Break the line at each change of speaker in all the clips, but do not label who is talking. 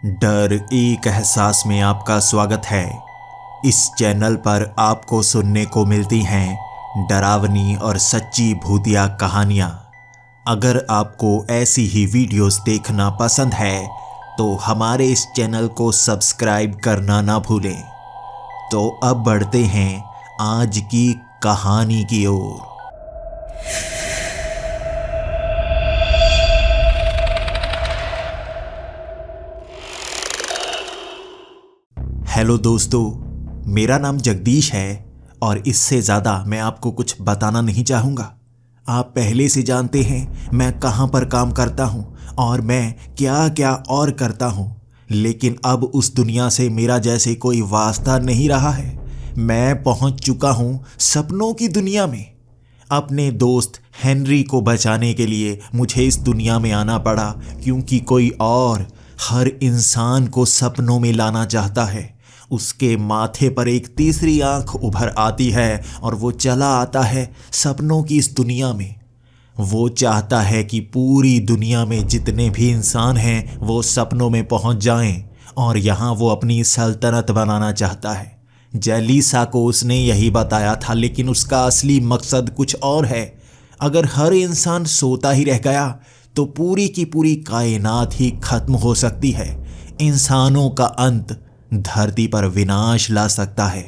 डर एक एहसास में आपका स्वागत है। इस चैनल पर आपको सुनने को मिलती हैं डरावनी और सच्ची भूतिया कहानियाँ। अगर आपको ऐसी ही वीडियोस देखना पसंद है तो हमारे इस चैनल को सब्सक्राइब करना ना भूलें। तो अब बढ़ते हैं आज की कहानी की ओर। हेलो दोस्तों, मेरा नाम जगदीश है और इससे ज़्यादा मैं आपको कुछ बताना नहीं चाहूँगा। आप पहले से जानते हैं मैं कहाँ पर काम करता हूँ और मैं क्या क्या और करता हूँ, लेकिन अब उस दुनिया से मेरा जैसे कोई वास्ता नहीं रहा है। मैं पहुँच चुका हूँ सपनों की दुनिया में। अपने दोस्त हेनरी को बचाने के लिए मुझे इस दुनिया में आना पड़ा, क्योंकि कोई और हर इंसान को सपनों में लाना चाहता है। उसके माथे पर एक तीसरी आंख उभर आती है और वो चला आता है सपनों की इस दुनिया में। वो चाहता है कि पूरी दुनिया में जितने भी इंसान हैं वो सपनों में पहुंच जाएं और यहाँ वो अपनी सल्तनत बनाना चाहता है। जेलिसा को उसने यही बताया था, लेकिन उसका असली मकसद कुछ और है। अगर हर इंसान सोता ही रह गया तो पूरी की पूरी कायनात ही खत्म हो सकती है। इंसानों का अंत धरती पर विनाश ला सकता है।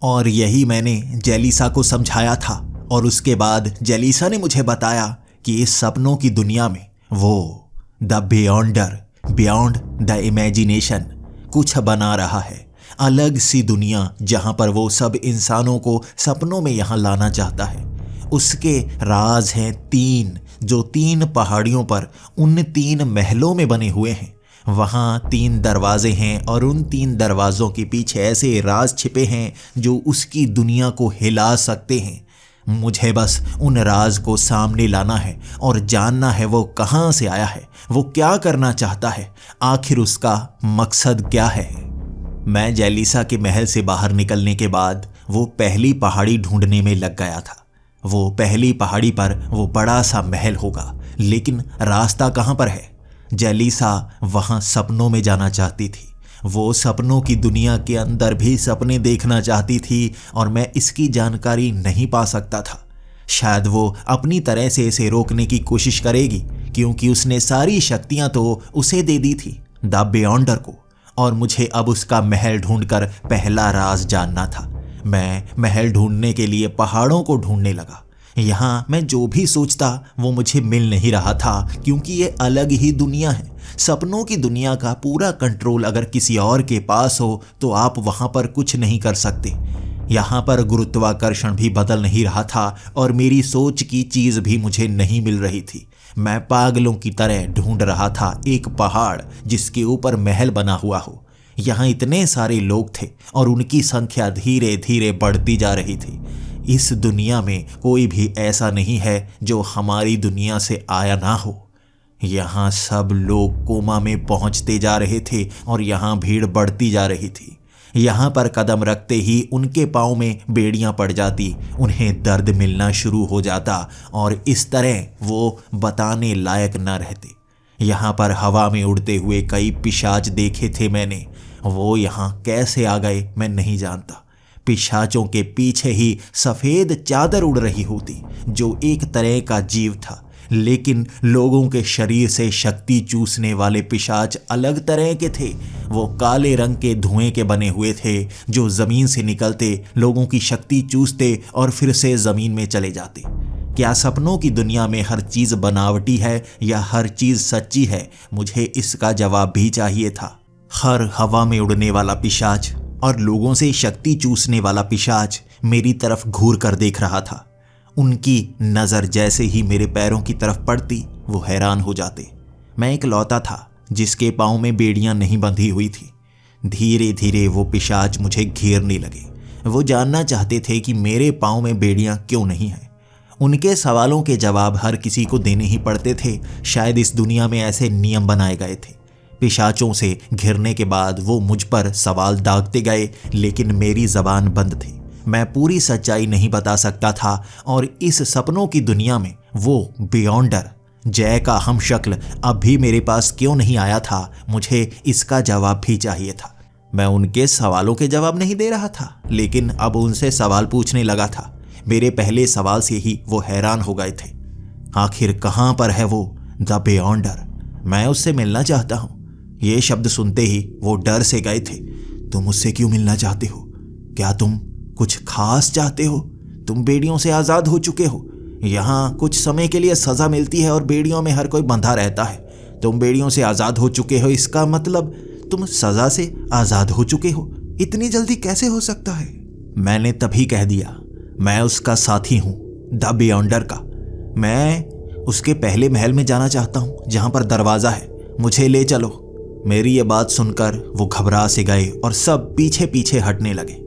और यही मैंने जेलिसा को समझाया था और उसके बाद जेलिसा ने मुझे बताया कि इस सपनों की दुनिया में वो द बियॉन्डर, बियॉन्ड द इमेजिनेशन कुछ बना रहा है। अलग सी दुनिया जहां पर वो सब इंसानों को सपनों में यहाँ लाना चाहता है। उसके राज हैं तीन, जो 3 पहाड़ियों पर उन 3 महलों में बने हुए हैं। वहाँ 3 दरवाजे हैं और उन 3 दरवाज़ों के पीछे ऐसे राज छिपे हैं जो उसकी दुनिया को हिला सकते हैं। मुझे बस उन राज को सामने लाना है और जानना है वो कहाँ से आया है, वो क्या करना चाहता है, आखिर उसका मकसद क्या है। मैं जेलिसा के महल से बाहर निकलने के बाद वो पहली पहाड़ी ढूंढने में लग गया था। वो पहली पहाड़ी पर वो बड़ा सा महल होगा, लेकिन रास्ता कहाँ पर है। जेलिसा वहाँ सपनों में जाना चाहती थी। वो सपनों की दुनिया के अंदर भी सपने देखना चाहती थी और मैं इसकी जानकारी नहीं पा सकता था। शायद वो अपनी तरह से इसे रोकने की कोशिश करेगी, क्योंकि उसने सारी शक्तियाँ तो उसे दे दी थी, द बियॉन्डर को। और मुझे अब उसका महल ढूंढकर पहला राज जानना था। मैं महल ढूंढने के लिए पहाड़ों को ढूंढने लगा। यहाँ मैं जो भी सोचता वो मुझे मिल नहीं रहा था, क्योंकि ये अलग ही दुनिया है। सपनों की दुनिया का पूरा कंट्रोल अगर किसी और के पास हो तो आप वहाँ पर कुछ नहीं कर सकते। यहाँ पर गुरुत्वाकर्षण भी बदल नहीं रहा था और मेरी सोच की चीज़ भी मुझे नहीं मिल रही थी। मैं पागलों की तरह ढूंढ रहा था एक पहाड़ जिसके ऊपर महल बना हुआ हो। यहाँ इतने सारे लोग थे और उनकी संख्या धीरे धीरे बढ़ती जा रही थी। इस दुनिया में कोई भी ऐसा नहीं है जो हमारी दुनिया से आया ना हो। यहाँ सब लोग कोमा में पहुँचते जा रहे थे और यहाँ भीड़ बढ़ती जा रही थी। यहाँ पर कदम रखते ही उनके पाँव में बेड़ियाँ पड़ जाती, उन्हें दर्द मिलना शुरू हो जाता और इस तरह वो बताने लायक न रहते। यहाँ पर हवा में उड़ते हुए कई पिशाच देखे थे मैंने। वो यहाँ कैसे आ गए मैं नहीं जानता। पिशाचों के पीछे ही सफ़ेद चादर उड़ रही होती, जो एक तरह का जीव था, लेकिन लोगों के शरीर से शक्ति चूसने वाले पिशाच अलग तरह के थे। वो काले रंग के धुएं के बने हुए थे, जो ज़मीन से निकलते, लोगों की शक्ति चूसते और फिर से ज़मीन में चले जाते। क्या सपनों की दुनिया में हर चीज़ बनावटी है या हर चीज़ सच्ची है? मुझे इसका जवाब भी चाहिए था। हर हवा में उड़ने वाला पिशाच और लोगों से शक्ति चूसने वाला पिशाच मेरी तरफ घूर कर देख रहा था। उनकी नज़र जैसे ही मेरे पैरों की तरफ पड़ती वो हैरान हो जाते। मैं एक लौता था जिसके पाँव में बेड़ियाँ नहीं बंधी हुई थी। धीरे धीरे वो पिशाच मुझे घेरने लगे। वो जानना चाहते थे कि मेरे पाँव में बेड़ियाँ क्यों नहीं हैं। उनके सवालों के जवाब हर किसी को देने ही पड़ते थे। शायद इस दुनिया में ऐसे नियम बनाए गए थे। पिशाचों से घिरने के बाद वो मुझ पर सवाल दागते गए, लेकिन मेरी ज़बान बंद थी। मैं पूरी सच्चाई नहीं बता सकता था और इस सपनों की दुनिया में वो बियॉन्डर जय का हमशक्ल अब भी मेरे पास क्यों नहीं आया था, मुझे इसका जवाब भी चाहिए था। मैं उनके सवालों के जवाब नहीं दे रहा था, लेकिन अब उनसे सवाल पूछने लगा था। मेरे पहले सवाल से ही वो हैरान हो गए थे। आखिर कहाँ पर है वो द बियॉन्डर? मैं उससे मिलना चाहता हूँ। ये शब्द सुनते ही वो डर से गए थे। तुम मुझसे क्यों मिलना चाहते हो? क्या तुम कुछ खास चाहते हो? तुम बेड़ियों से आज़ाद हो चुके हो। यहाँ कुछ समय के लिए सज़ा मिलती है और बेड़ियों में हर कोई बंधा रहता है। तुम बेड़ियों से आज़ाद हो चुके हो, इसका मतलब तुम सज़ा से आज़ाद हो चुके हो। इतनी जल्दी कैसे हो सकता है? मैंने तभी कह दिया, मैं उसका साथी हूँ, द बियॉन्डर का। मैं उसके पहले महल में जाना चाहता हूँ जहाँ पर दरवाज़ा है, मुझे ले चलो। मेरी ये बात सुनकर वो घबरा से गए और सब पीछे पीछे हटने लगे।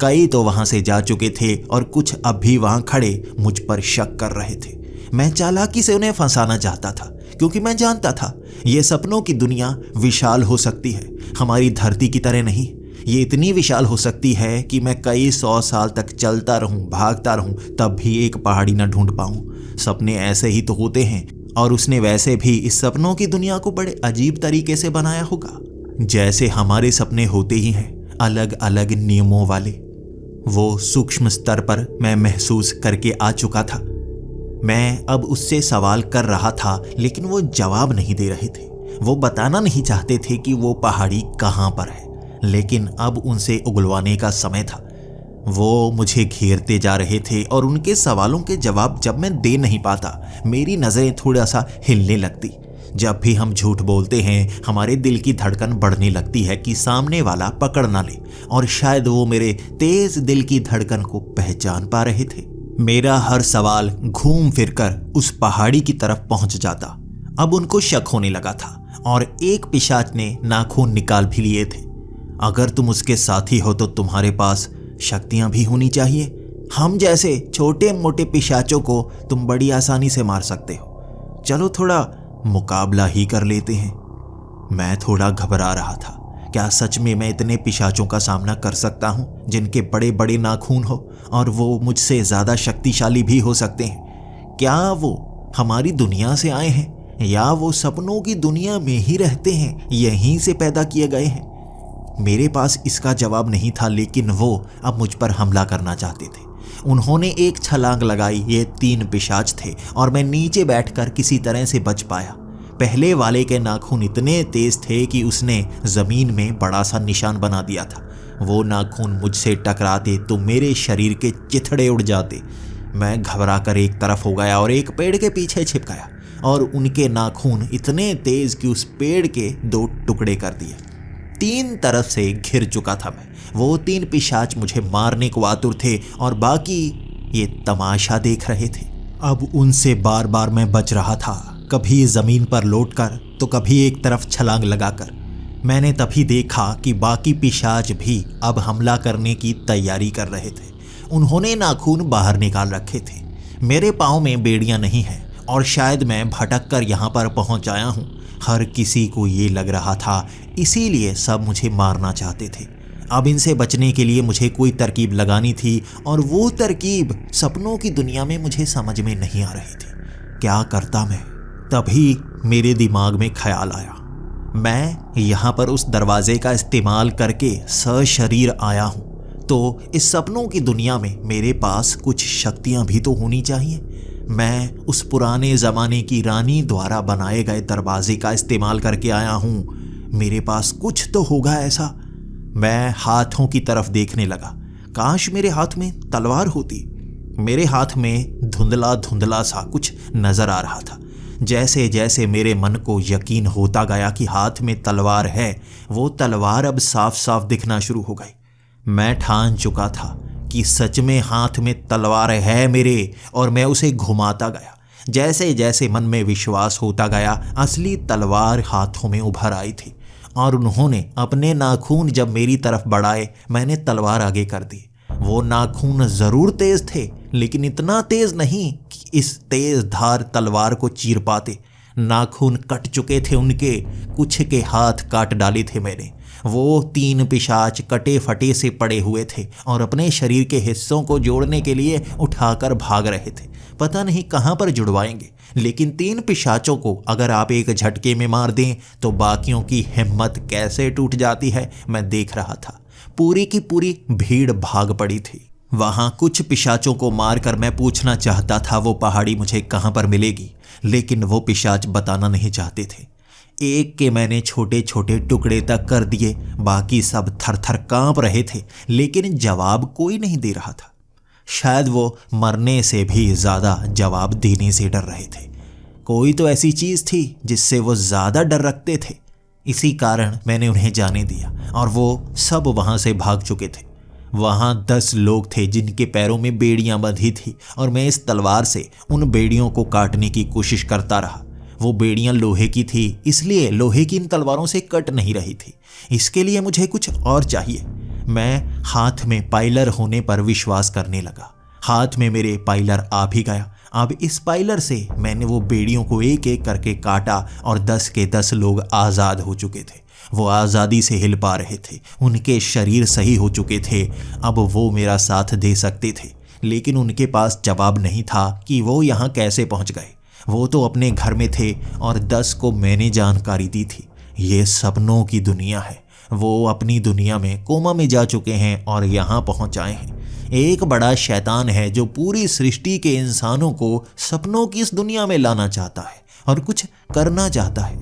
कई तो वहाँ से जा चुके थे और कुछ अब भी वहाँ खड़े मुझ पर शक कर रहे थे। मैं चालाकी से उन्हें फंसाना चाहता था, क्योंकि मैं जानता था ये सपनों की दुनिया विशाल हो सकती है, हमारी धरती की तरह नहीं। ये इतनी विशाल हो सकती है कि मैं कई 100 साल तक चलता रहूं, भागता रहूं, तब भी एक पहाड़ी न ढूंढ पाऊं। सपने ऐसे ही तो होते हैं, और उसने वैसे भी इस सपनों की दुनिया को बड़े अजीब तरीके से बनाया होगा, जैसे हमारे सपने होते ही हैं, अलग अलग नियमों वाले। वो सूक्ष्म स्तर पर मैं महसूस करके आ चुका था। मैं अब उससे सवाल कर रहा था, लेकिन वो जवाब नहीं दे रहे थे। वो बताना नहीं चाहते थे कि वो पहाड़ी कहाँ पर है, लेकिन अब उनसे उगलवाने का समय था। वो मुझे घेरते जा रहे थे और उनके सवालों के जवाब जब मैं दे नहीं पाता, मेरी नज़रें थोड़ा सा हिलने लगती। जब भी हम झूठ बोलते हैं, हमारे दिल की धड़कन बढ़ने लगती है कि सामने वाला पकड़ ना ले, और शायद वो मेरे तेज दिल की धड़कन को पहचान पा रहे थे। मेरा हर सवाल घूम फिरकर उस पहाड़ी की तरफ पहुंच जाता। अब उनको शक होने लगा था, और एक पिशाच ने नाखून निकाल भी लिए थे। अगर तुम उसके साथी हो तो तुम्हारे पास शक्तियां भी होनी चाहिए। हम जैसे छोटे मोटे पिशाचों को तुम बड़ी आसानी से मार सकते हो। चलो थोड़ा मुकाबला ही कर लेते हैं। मैं थोड़ा घबरा रहा था। क्या सच में मैं इतने पिशाचों का सामना कर सकता हूँ जिनके बड़े बड़े नाखून हो, और वो मुझसे ज़्यादा शक्तिशाली भी हो सकते हैं? क्या वो हमारी दुनिया से आए हैं, या वो सपनों की दुनिया में ही रहते हैं, यहीं से पैदा किए गए हैं? मेरे पास इसका जवाब नहीं था, लेकिन वो अब मुझ पर हमला करना चाहते थे। उन्होंने एक छलांग लगाई। ये 3 पिशाच थे, और मैं नीचे बैठकर किसी तरह से बच पाया। पहले वाले के नाखून इतने तेज थे कि उसने जमीन में बड़ा सा निशान बना दिया था। वो नाखून मुझसे टकराते तो मेरे शरीर के चिथड़े उड़ जाते। मैं घबरा कर एक तरफ हो गया और एक पेड़ के पीछे छिप गया, और उनके नाखून इतने तेज कि उस पेड़ के 2 टुकड़े कर दिए। 3 तरफ से घिर चुका था मैं। वो 3 पिशाच मुझे मारने को आतुर थे, और बाकी ये तमाशा देख रहे थे। अब उनसे बार बार मैं बच रहा था, कभी ज़मीन पर लौटकर तो कभी एक तरफ छलांग लगाकर। मैंने तभी देखा कि बाकी पिशाच भी अब हमला करने की तैयारी कर रहे थे। उन्होंने नाखून बाहर निकाल रखे थे। मेरे पाँव में बेड़ियाँ नहीं हैं, और शायद मैं भटक कर यहाँ पर पहुँच आया हूँ। हर किसी को ये लग रहा था, इसीलिए सब मुझे मारना चाहते थे। अब इनसे बचने के लिए मुझे कोई तरकीब लगानी थी, और वो तरकीब सपनों की दुनिया में मुझे समझ में नहीं आ रही थी। क्या करता मैं? तभी मेरे दिमाग में ख्याल आया, मैं यहाँ पर उस दरवाजे का इस्तेमाल करके सशरीर आया हूँ, तो इस सपनों की दुनिया में मेरे पास कुछ शक्तियाँ भी तो होनी चाहिए। मैं उस पुराने ज़माने की रानी द्वारा बनाए गए दरवाजे का इस्तेमाल करके आया हूँ। मेरे पास कुछ तो होगा ऐसा। मैं हाथों की तरफ देखने लगा। काश मेरे हाथ में तलवार होती। मेरे हाथ में धुंधला धुंधला सा कुछ नज़र आ रहा था। जैसे जैसे मेरे मन को यकीन होता गया कि हाथ में तलवार है, वो तलवार अब साफ साफ दिखना शुरू हो गई। मैं ठान चुका था कि सच में हाथ में तलवार है मेरे, और मैं उसे घुमाता गया। जैसे जैसे मन में विश्वास होता गया, असली तलवार हाथों में उभर आई थी, और उन्होंने अपने नाखून जब मेरी तरफ बढ़ाए, मैंने तलवार आगे कर दी। वो नाखून ज़रूर तेज़ थे, लेकिन इतना तेज़ नहीं कि इस तेज़ धार तलवार को चीर पाते। नाखून कट चुके थे उनके, कुछ के हाथ काट डाले थे मैंने। वो 3 पिशाच कटे फटे से पड़े हुए थे और अपने शरीर के हिस्सों को जोड़ने के लिए उठाकर भाग रहे थे। पता नहीं कहाँ पर जुड़वाएंगे, लेकिन 3 पिशाचों को अगर आप एक झटके में मार दें तो बाकियों की हिम्मत कैसे टूट जाती है मैं देख रहा था। पूरी की पूरी भीड़ भाग पड़ी थी। वहां कुछ पिशाचों को मारकर मैं पूछना चाहता था वो पहाड़ी मुझे कहाँ पर मिलेगी, लेकिन वो पिशाच बताना नहीं चाहते थे। एक के मैंने छोटे छोटे टुकड़े तक कर दिए, बाकी सब थर थर कांप रहे थे, लेकिन जवाब कोई नहीं दे रहा था। शायद वो मरने से भी ज़्यादा जवाब देने से डर रहे थे। कोई तो ऐसी चीज़ थी जिससे वो ज़्यादा डर रखते थे। इसी कारण मैंने उन्हें जाने दिया और वो सब वहाँ से भाग चुके थे। वहाँ 10 लोग थे जिनके पैरों में बेड़ियाँ बंधी थी और मैं इस तलवार से उन बेड़ियों को काटने की कोशिश करता रहा। वो बेड़ियाँ लोहे की थी, इसलिए लोहे की इन तलवारों से कट नहीं रही थी। इसके लिए मुझे कुछ और चाहिए। मैं हाथ में पाइलर होने पर विश्वास करने लगा। हाथ में मेरे पाइलर आ भी गया। अब इस पाइलर से मैंने वो बेड़ियों को एक एक करके काटा और 10 के 10 लोग आज़ाद हो चुके थे। वो आज़ादी से हिल पा रहे थे, उनके शरीर सही हो चुके थे। अब वो मेरा साथ दे सकते थे, लेकिन उनके पास जवाब नहीं था कि वो यहाँ कैसे पहुँच गए। वो तो अपने घर में थे और 10 को मैंने जानकारी दी थी। ये सपनों की दुनिया है। वो अपनी दुनिया में कोमा में जा चुके हैं और यहाँ पहुँच आए हैं। एक बड़ा शैतान है जो पूरी सृष्टि के इंसानों को सपनों की इस दुनिया में लाना चाहता है और कुछ करना चाहता है।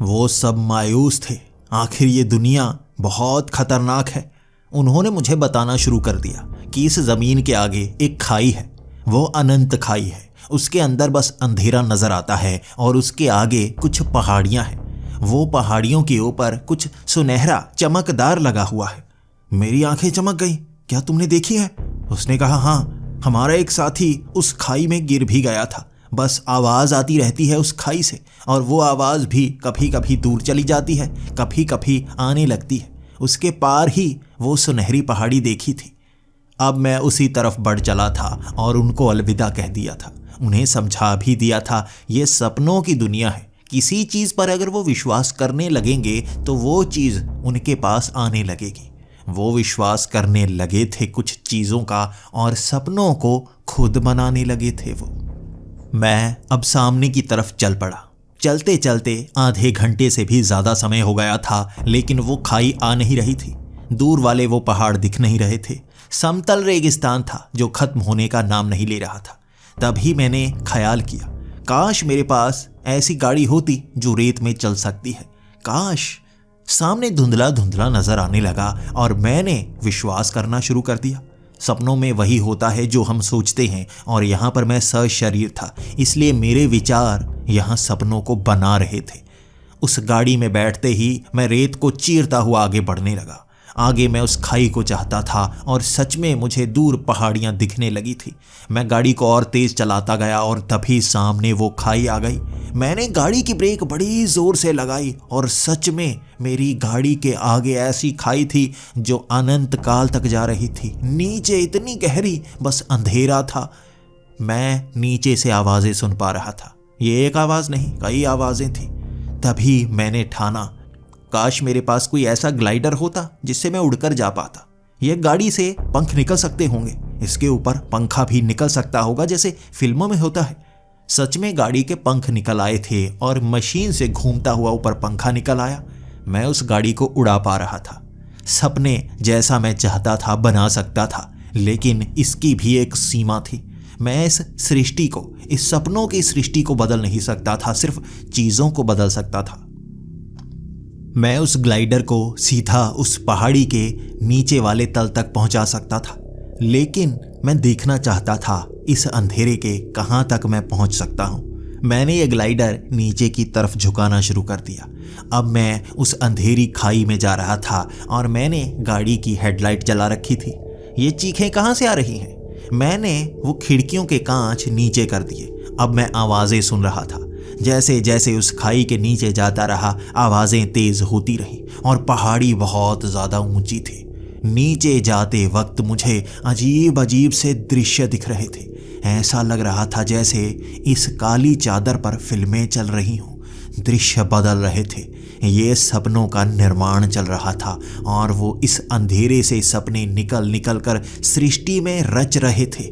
वो सब मायूस थे। आखिर ये दुनिया बहुत खतरनाक है। उन्होंने मुझे बताना शुरू कर दिया कि इस ज़मीन के आगे एक खाई है। वो अनंत खाई है। उसके अंदर बस अंधेरा नज़र आता है और उसके आगे कुछ पहाड़ियाँ हैं। वो पहाड़ियों के ऊपर कुछ सुनहरा चमकदार लगा हुआ है। मेरी आंखें चमक गई। क्या तुमने देखी है? उसने कहा, हाँ, हमारा एक साथी उस खाई में गिर भी गया था। बस आवाज़ आती रहती है उस खाई से और वो आवाज़ भी कभी कभी दूर चली जाती है, कभी कभी आने लगती है। उसके पार ही वो सुनहरी पहाड़ी देखी थी। अब मैं उसी तरफ बढ़ चला था और उनको अलविदा कह दिया था। उन्हें समझा भी दिया था ये सपनों की दुनिया है। किसी चीज़ पर अगर वो विश्वास करने लगेंगे तो वो चीज़ उनके पास आने लगेगी। वो विश्वास करने लगे थे कुछ चीज़ों का और सपनों को खुद बनाने लगे थे। वो मैं अब सामने की तरफ चल पड़ा। चलते चलते आधे घंटे से भी ज़्यादा समय हो गया था, लेकिन वो खाई आ नहीं रही थी। दूर वाले वो पहाड़ दिख नहीं रहे थे। समतल रेगिस्तान था जो खत्म होने का नाम नहीं ले रहा था। तभी मैंने ख्याल किया, काश मेरे पास ऐसी गाड़ी होती जो रेत में चल सकती है। काश। सामने धुंधला धुंधला नजर आने लगा और मैंने विश्वास करना शुरू कर दिया। सपनों में वही होता है जो हम सोचते हैं और यहाँ पर मैं सशरीर था, इसलिए मेरे विचार यहाँ सपनों को बना रहे थे। उस गाड़ी में बैठते ही मैं रेत को चीरता हुआ आगे बढ़ने लगा। आगे मैं उस खाई को चाहता था और सच में मुझे दूर पहाड़ियाँ दिखने लगी थी। मैं गाड़ी को और तेज़ चलाता गया और तभी सामने वो खाई आ गई। मैंने गाड़ी की ब्रेक बड़ी ज़ोर से लगाई और सच में मेरी गाड़ी के आगे ऐसी खाई थी जो अनंत काल तक जा रही थी। नीचे इतनी गहरी, बस अंधेरा था। मैं नीचे से आवाज़ें सुन पा रहा था। ये एक आवाज़ नहीं, कई आवाज़ें थी। तभी मैंने ठाना, काश मेरे पास कोई ऐसा ग्लाइडर होता जिससे मैं उड़कर जा पाता। यह गाड़ी से पंख निकल सकते होंगे, इसके ऊपर पंखा भी निकल सकता होगा जैसे फिल्मों में होता है। सच में गाड़ी के पंख निकल आए थे और मशीन से घूमता हुआ ऊपर पंखा निकल आया। मैं उस गाड़ी को उड़ा पा रहा था। सपने जैसा मैं चाहता था बना सकता था, लेकिन इसकी भी एक सीमा थी। मैं इस सृष्टि को, इस सपनों की सृष्टि को बदल नहीं सकता था, सिर्फ चीज़ों को बदल सकता था। मैं उस ग्लाइडर को सीधा उस पहाड़ी के नीचे वाले तल तक पहुंचा सकता था, लेकिन मैं देखना चाहता था इस अंधेरे के कहां तक मैं पहुंच सकता हूं। मैंने ये ग्लाइडर नीचे की तरफ झुकाना शुरू कर दिया। अब मैं उस अंधेरी खाई में जा रहा था और मैंने गाड़ी की हेडलाइट जला रखी थी। ये चीखें कहां से आ रही हैं? मैंने वो खिड़कियों के कांच नीचे कर दिए। अब मैं आवाज़ें सुन रहा था। जैसे जैसे उस खाई के नीचे जाता रहा, आवाज़ें तेज़ होती रहीं और पहाड़ी बहुत ज़्यादा ऊंची थी। नीचे जाते वक्त मुझे अजीब अजीब से दृश्य दिख रहे थे। ऐसा लग रहा था जैसे इस काली चादर पर फिल्में चल रही हों। दृश्य बदल रहे थे। ये सपनों का निर्माण चल रहा था और वो इस अंधेरे से सपने निकल निकल कर सृष्टि में रच रहे थे।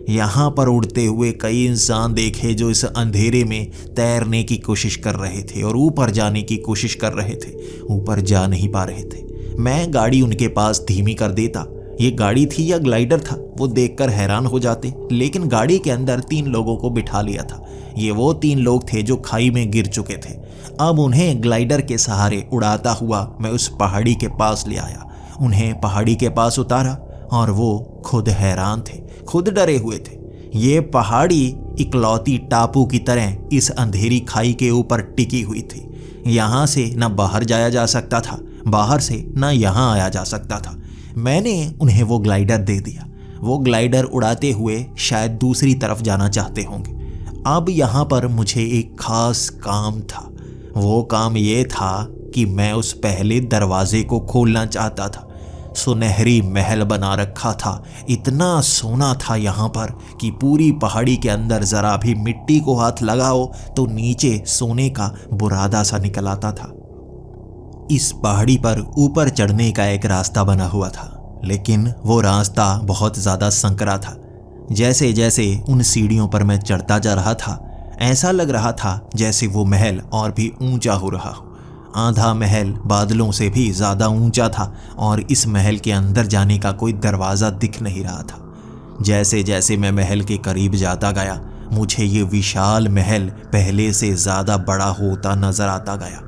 यहाँ पर उड़ते हुए कई इंसान देखे जो इस अंधेरे में तैरने की कोशिश कर रहे थे और ऊपर जाने की कोशिश कर रहे थे, ऊपर जा नहीं पा रहे थे। मैं गाड़ी उनके पास धीमी कर देता। ये गाड़ी थी या ग्लाइडर था वो देखकर हैरान हो जाते, लेकिन गाड़ी के अंदर 3 लोगों को बिठा लिया था। ये वो 3 लोग थे जो खाई में गिर चुके थे। अब उन्हें ग्लाइडर के सहारे उड़ाता हुआ मैं उस पहाड़ी के पास ले आया, उन्हें पहाड़ी के पास उतारा और वो खुद हैरान थे, खुद डरे हुए थे। ये पहाड़ी इकलौती टापू की तरह इस अंधेरी खाई के ऊपर टिकी हुई थी। यहाँ से न बाहर जाया जा सकता था, बाहर से न यहाँ आया जा सकता था। मैंने उन्हें वो ग्लाइडर दे दिया। वो ग्लाइडर उड़ाते हुए शायद दूसरी तरफ जाना चाहते होंगे। अब यहाँ पर मुझे एक खास काम था। वो काम ये था कि मैं उस पहले दरवाजे को खोलना चाहता था। सुनहरी महल बना रखा था, इतना सोना था यहाँ पर कि पूरी पहाड़ी के अंदर जरा भी मिट्टी को हाथ लगाओ तो नीचे सोने का बुरादा सा निकल आता था। इस पहाड़ी पर ऊपर चढ़ने का एक रास्ता बना हुआ था, लेकिन वो रास्ता बहुत ज़्यादा संकरा था। जैसे जैसे उन सीढ़ियों पर मैं चढ़ता जा रहा था, ऐसा लग रहा था जैसे वो महल और भी ऊंचा हो रहा हो। आधा महल बादलों से भी ज़्यादा ऊंचा था और इस महल के अंदर जाने का कोई दरवाज़ा दिख नहीं रहा था। जैसे जैसे मैं महल के करीब जाता गया, मुझे ये विशाल महल पहले से ज़्यादा बड़ा होता नज़र आता गया।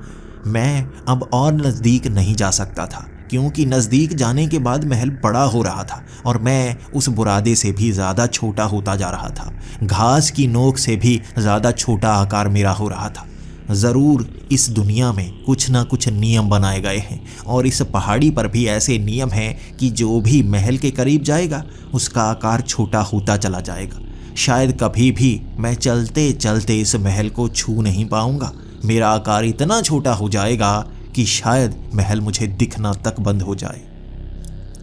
मैं अब और नज़दीक नहीं जा सकता था, क्योंकि नज़दीक जाने के बाद महल बड़ा हो रहा था और मैं उस बुरादे से भी ज़्यादा छोटा होता जा रहा था। घास की नोक से भी ज़्यादा छोटा आकार मेरा हो रहा था। ज़रूर इस दुनिया में कुछ ना कुछ नियम बनाए गए हैं और इस पहाड़ी पर भी ऐसे नियम हैं कि जो भी महल के करीब जाएगा उसका आकार छोटा होता चला जाएगा। शायद कभी भी मैं चलते चलते इस महल को छू नहीं पाऊंगा। मेरा आकार इतना छोटा हो जाएगा कि शायद महल मुझे दिखना तक बंद हो जाए।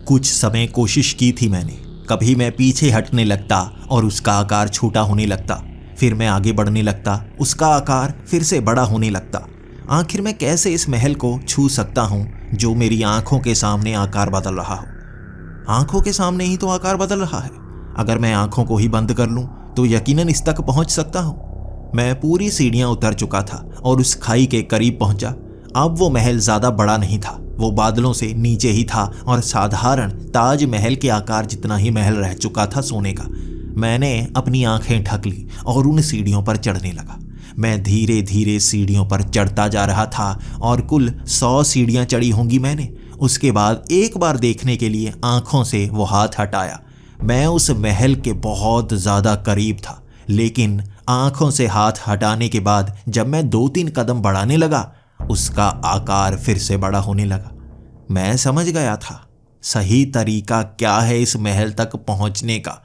कुछ समय कोशिश की थी मैंने। कभी मैं पीछे हटने लगता और उसका आकार छोटा होने लगता, फिर मैं आगे बढ़ने लगता, उसका आकार फिर से बड़ा होने लगता। आखिर मैं कैसे इस महल को छू सकता हूँ जो मेरी आंखों के सामने आकार बदल रहा हो। आंखों के सामने ही तो आकार बदल रहा है। अगर मैं आंखों को ही बंद कर लूँ तो यकीनन इस तक पहुँच सकता हूँ। मैं पूरी सीढ़ियाँ उतर चुका था और उस खाई के करीब पहुँचा। अब वो महल ज़्यादा बड़ा नहीं था, वो बादलों से नीचे ही था और साधारण ताज महल के आकार जितना ही महल रह चुका था सोने का। मैंने अपनी आंखें ढक ली और उन सीढ़ियों पर चढ़ने लगा। मैं धीरे धीरे सीढ़ियों पर चढ़ता जा रहा था और कुल 100 सीढ़ियाँ चढ़ी होंगी मैंने। उसके बाद एक बार देखने के लिए आंखों से वो हाथ हटाया। मैं उस महल के बहुत ज़्यादा करीब था, लेकिन आंखों से हाथ हटाने के बाद जब मैं 2-3 कदम बढ़ाने लगा, उसका आकार फिर से बड़ा होने लगा। मैं समझ गया था सही तरीका क्या है इस महल तक पहुंचने का।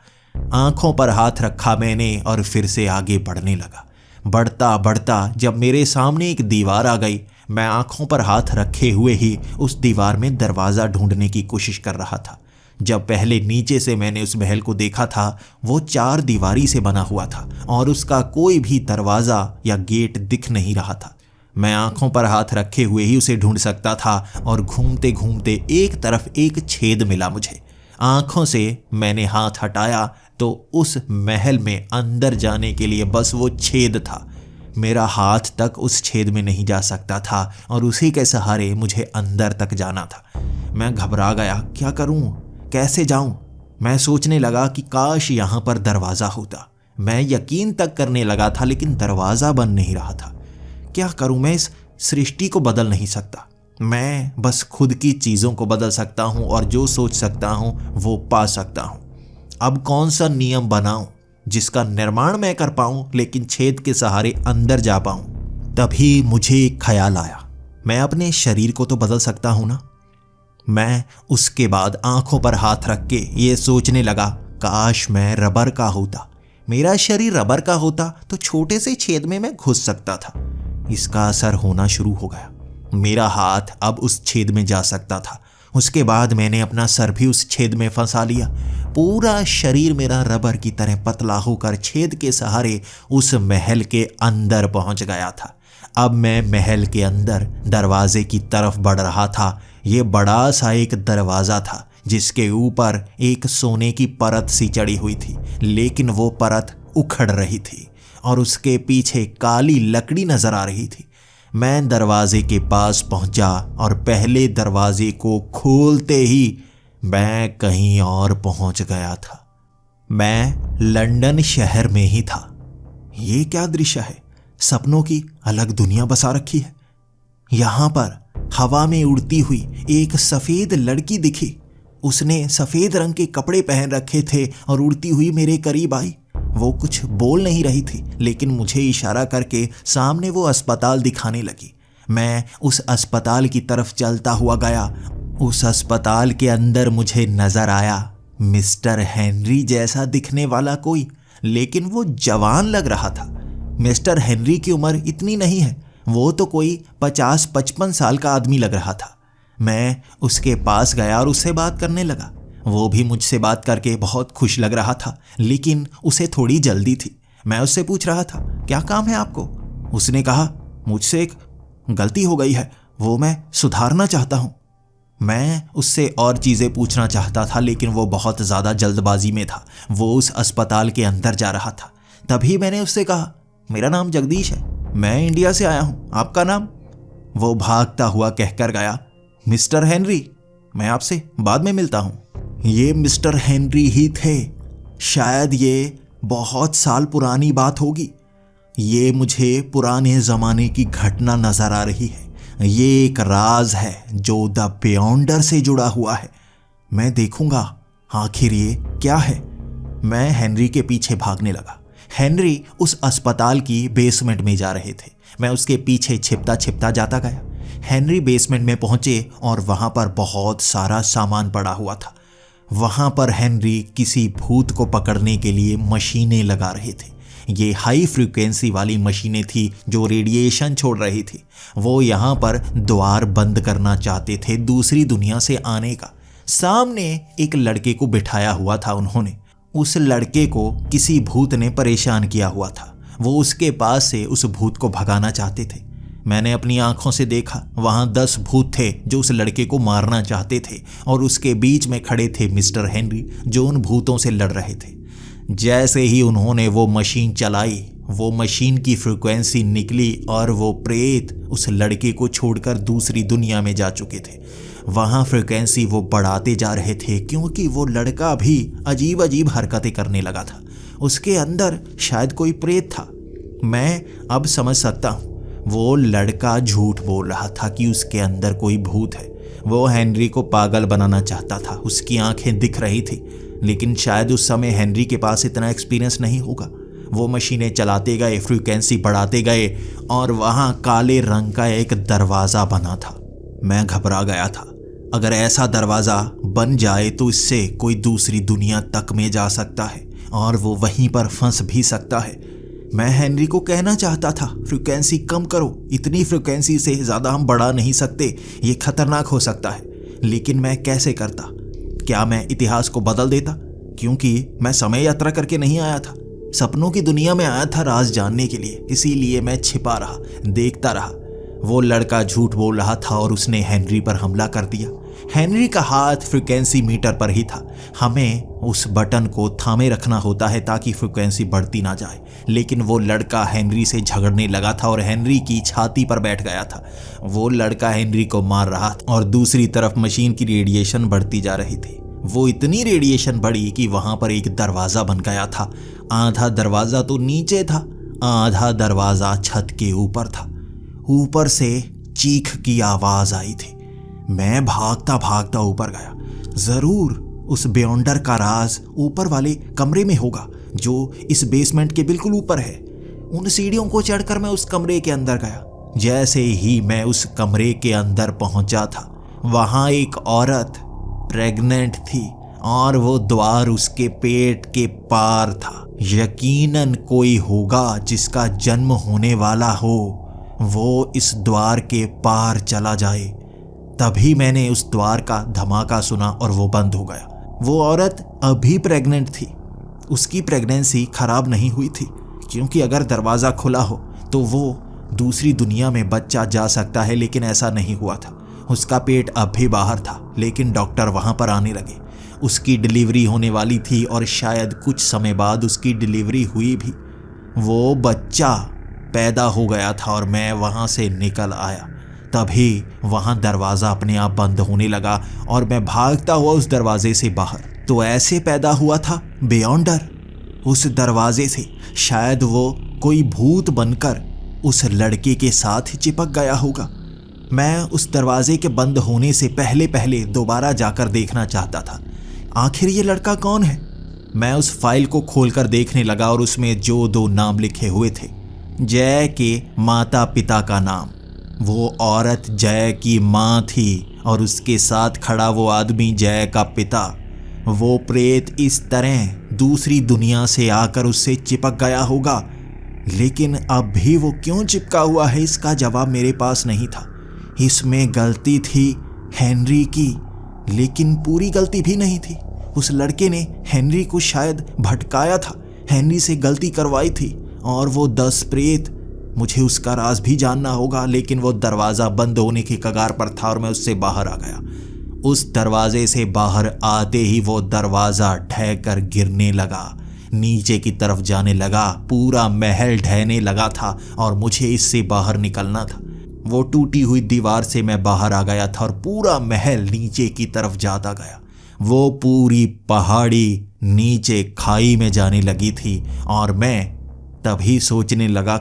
आंखों पर हाथ रखा मैंने और फिर से आगे बढ़ने लगा। बढ़ता बढ़ता जब मेरे सामने एक दीवार आ गई, मैं आंखों पर हाथ रखे हुए ही उस दीवार में दरवाज़ा ढूंढने की कोशिश कर रहा था। जब पहले नीचे से मैंने उस महल को देखा था, वो 4 दीवारी से बना हुआ था और उसका कोई भी दरवाज़ा या गेट दिख नहीं रहा था। मैं आंखों पर हाथ रखे हुए ही उसे ढूंढ सकता था और घूमते घूमते एक तरफ एक छेद मिला मुझे। आंखों से मैंने हाथ हटाया तो उस महल में अंदर जाने के लिए बस वो छेद था। मेरा हाथ तक उस छेद में नहीं जा सकता था और उसी के सहारे मुझे अंदर तक जाना था। मैं घबरा गया, क्या करूं, कैसे जाऊं? मैं सोचने लगा कि काश यहाँ पर दरवाज़ा होता। मैं यकीन तक करने लगा था, लेकिन दरवाज़ा बन नहीं रहा था। क्या करूं? मैं इस सृष्टि को बदल नहीं सकता। मैं बस खुद की चीज़ों को बदल सकता हूं और जो सोच सकता हूं वो पा सकता हूं। अब कौन सा नियम बनाऊं जिसका निर्माण मैं कर पाऊं लेकिन छेद के सहारे अंदर जा पाऊं? तभी मुझे एक ख्याल आया, मैं अपने शरीर को तो बदल सकता हूं ना। मैं उसके बाद आंखों पर हाथ रख के ये सोचने लगा, काश मैं रबर का होता। मेरा शरीर रबर का होता तो छोटे से छेद में मैं घुस सकता था। इसका असर होना शुरू हो गया। मेरा हाथ अब उस छेद में जा सकता था। उसके बाद मैंने अपना सर भी उस छेद में फंसा लिया। पूरा शरीर मेरा रबर की तरह पतला होकर छेद के सहारे उस महल के अंदर पहुंच गया था। अब मैं महल के अंदर दरवाजे की तरफ बढ़ रहा था। ये बड़ा सा एक दरवाज़ा था जिसके ऊपर एक सोने की परत सी चढ़ी हुई थी, लेकिन वो परत उखड़ रही थी और उसके पीछे काली लकड़ी नजर आ रही थी। मैं दरवाजे के पास पहुंचा और पहले दरवाजे को खोलते ही मैं कहीं और पहुंच गया था। मैं लंदन शहर में ही था। ये क्या दृश्य है? सपनों की अलग दुनिया बसा रखी है। यहां पर हवा में उड़ती हुई एक सफेद लड़की दिखी। उसने सफेद रंग के कपड़े पहन रखे थे और उड़ती हुई मेरे करीब आई। वो कुछ बोल नहीं रही थी, लेकिन मुझे इशारा करके सामने वो अस्पताल दिखाने लगी। मैं उस अस्पताल की तरफ चलता हुआ गया। उस अस्पताल के अंदर मुझे नजर आया मिस्टर हेनरी जैसा दिखने वाला कोई, लेकिन वो जवान लग रहा था। मिस्टर हेनरी की उम्र इतनी नहीं है, वो तो कोई 50-55 साल का आदमी लग रहा था। मैं उसके पास गया और उससे बात करने लगा। वो भी मुझसे बात करके बहुत खुश लग रहा था, लेकिन उसे थोड़ी जल्दी थी। मैं उससे पूछ रहा था, क्या काम है आपको? उसने कहा, मुझसे एक गलती हो गई है, वो मैं सुधारना चाहता हूँ। मैं उससे और चीज़ें पूछना चाहता था, लेकिन वो बहुत ज़्यादा जल्दबाजी में था। वो उस अस्पताल के अंदर जा रहा था। तभी मैंने उससे कहा, मेरा नाम जगदीश है, मैं इंडिया से आया हूँ, आपका नाम? वो भागता हुआ कहकर गया, मिस्टर हेनरी, मैं आपसे बाद में मिलता हूँ। ये मिस्टर हेनरी ही थे। शायद ये बहुत साल पुरानी बात होगी। ये मुझे पुराने ज़माने की घटना नज़र आ रही है। ये एक राज है जो द बियॉन्डर से जुड़ा हुआ है। मैं देखूंगा आखिर ये क्या है। मैं हेनरी के पीछे भागने लगा। हेनरी उस अस्पताल की बेसमेंट में जा रहे थे। मैं उसके पीछे छिपता छिपता जाता गया। हेनरी बेसमेंट में पहुंचे और वहां पर बहुत सारा सामान पड़ा हुआ था। वहां पर हेनरी किसी भूत को पकड़ने के लिए मशीनें लगा रहे थे। ये हाई फ्रीक्वेंसी वाली मशीनें थी जो रेडिएशन छोड़ रही थी। वो यहाँ पर द्वार बंद करना चाहते थे दूसरी दुनिया से आने का। सामने एक लड़के को बिठाया हुआ था उन्होंने। उस लड़के को किसी भूत ने परेशान किया हुआ था। वो उसके पास से उस भूत को भगाना चाहते थे। मैंने अपनी आंखों से देखा, वहां 10 भूत थे जो उस लड़के को मारना चाहते थे और उसके बीच में खड़े थे मिस्टर हेनरी जो उन भूतों से लड़ रहे थे। जैसे ही उन्होंने वो मशीन चलाई, वो मशीन की फ्रीक्वेंसी निकली और वो प्रेत उस लड़के को छोड़कर दूसरी दुनिया में जा चुके थे। वहाँ फ्रीक्वेंसी वो बढ़ाते जा रहे थे क्योंकि वो लड़का भी अजीब अजीब हरकतें करने लगा था। उसके अंदर शायद कोई प्रेत था। मैं अब समझ सकता हूँ, वो लड़का झूठ बोल रहा था कि उसके अंदर कोई भूत है। वो हेनरी को पागल बनाना चाहता था। उसकी आंखें दिख रही थी, लेकिन शायद उस समय हेनरी के पास इतना एक्सपीरियंस नहीं होगा। वो मशीनें चलाते गए, फ्रीक्वेंसी बढ़ाते गए और वहाँ काले रंग का एक दरवाज़ा बना था। मैं घबरा गया था। अगर ऐसा दरवाज़ा बन जाए तो इससे कोई दूसरी दुनिया तक में जा सकता है और वो वहीं पर फंस भी सकता है। मैं हेनरी को कहना चाहता था, फ्रीक्वेंसी कम करो, इतनी फ्रीक्वेंसी से ज़्यादा हम बढ़ा नहीं सकते, ये खतरनाक हो सकता है। लेकिन मैं कैसे करता? क्या मैं इतिहास को बदल देता? क्योंकि मैं समय यात्रा करके नहीं आया था, सपनों की दुनिया में आया था राज जानने के लिए। इसीलिए मैं छिपा रहा, देखता रहा। वो लड़का झूठ बोल रहा था और उसने हेनरी पर हमला कर दिया। हेनरी का हाथ फ्रीक्वेंसी मीटर पर ही था। हमें उस बटन को थामे रखना होता है ताकि फ्रीक्वेंसी बढ़ती ना जाए। लेकिन वो लड़का हेनरी से झगड़ने लगा था और हेनरी की छाती पर बैठ गया था। वो लड़का हेनरी को मार रहा था और दूसरी तरफ मशीन की रेडिएशन बढ़ती जा रही थी। वो इतनी रेडिएशन बढ़ी कि वहां पर एक दरवाज़ा बन गया था। आधा दरवाज़ा तो नीचे था, आधा दरवाज़ा छत के ऊपर था। ऊपर से चीख की आवाज़ आई थी। मैं भागता भागता ऊपर गया। ज़रूर उस बियॉन्डर का राज ऊपर वाले कमरे में होगा जो इस बेसमेंट के बिल्कुल ऊपर है। उन सीढ़ियों को चढ़कर मैं उस कमरे के अंदर गया। जैसे ही मैं उस कमरे के अंदर पहुंचा था, वहां एक औरत प्रेग्नेंट थी और वो द्वार उसके पेट के पार था। यकीनन कोई होगा जिसका जन्म होने वाला हो, वो इस द्वार के पार चला जाए। तभी मैंने उस द्वार का धमाका सुना और वो बंद हो गया। वो औरत अभी प्रेग्नेंट थी। उसकी प्रेगनेंसी खराब नहीं हुई थी, क्योंकि अगर दरवाज़ा खुला हो तो वो दूसरी दुनिया में बच्चा जा सकता है, लेकिन ऐसा नहीं हुआ था। उसका पेट अब भी बाहर था, लेकिन डॉक्टर वहां पर आने लगे। उसकी डिलीवरी होने वाली थी और शायद कुछ समय बाद उसकी डिलीवरी हुई भी। वो बच्चा पैदा हो गया था और मैं वहां से निकल आया। तभी वहां दरवाज़ा अपने आप बंद होने लगा और मैं भागता हुआ उस दरवाजे से बाहर। तो ऐसे पैदा हुआ था बियॉन्डर। उस दरवाजे से शायद वो कोई भूत बनकर उस लड़के के साथ चिपक गया होगा। मैं उस दरवाजे के बंद होने से पहले पहले दोबारा जाकर देखना चाहता था, आखिर ये लड़का कौन है। मैं उस फाइल को खोलकर देखने लगा और उसमें जो 2 नाम लिखे हुए थे, जय के माता पिता का नाम। वो औरत जय की माँ थी और उसके साथ खड़ा वो आदमी जय का पिता। वो प्रेत इस तरह दूसरी दुनिया से आकर उससे चिपक गया होगा, लेकिन अब भी वो क्यों चिपका हुआ है, इसका जवाब मेरे पास नहीं था। इसमें गलती थी हेनरी की, लेकिन पूरी गलती भी नहीं थी। उस लड़के ने हेनरी को शायद भटकाया था, हेनरी से गलती करवाई थी। और वो 10 प्रेत, मुझे उसका राज भी जानना होगा। लेकिन वो दरवाज़ा बंद होने की कगार पर था और मैं उससे बाहर आ गया। उस दरवाजे से बाहर आते ही वो दरवाज़ा ढहकर गिरने लगा, नीचे की तरफ जाने लगा। पूरा महल ढहने लगा था और मुझे इससे बाहर निकलना था। वो टूटी हुई दीवार से मैं बाहर आ गया था और पूरा महल नीचे की तरफ जाता गया। वो पूरी पहाड़ी नीचे खाई में जाने लगी थी और मैं तभी सोचने लगा,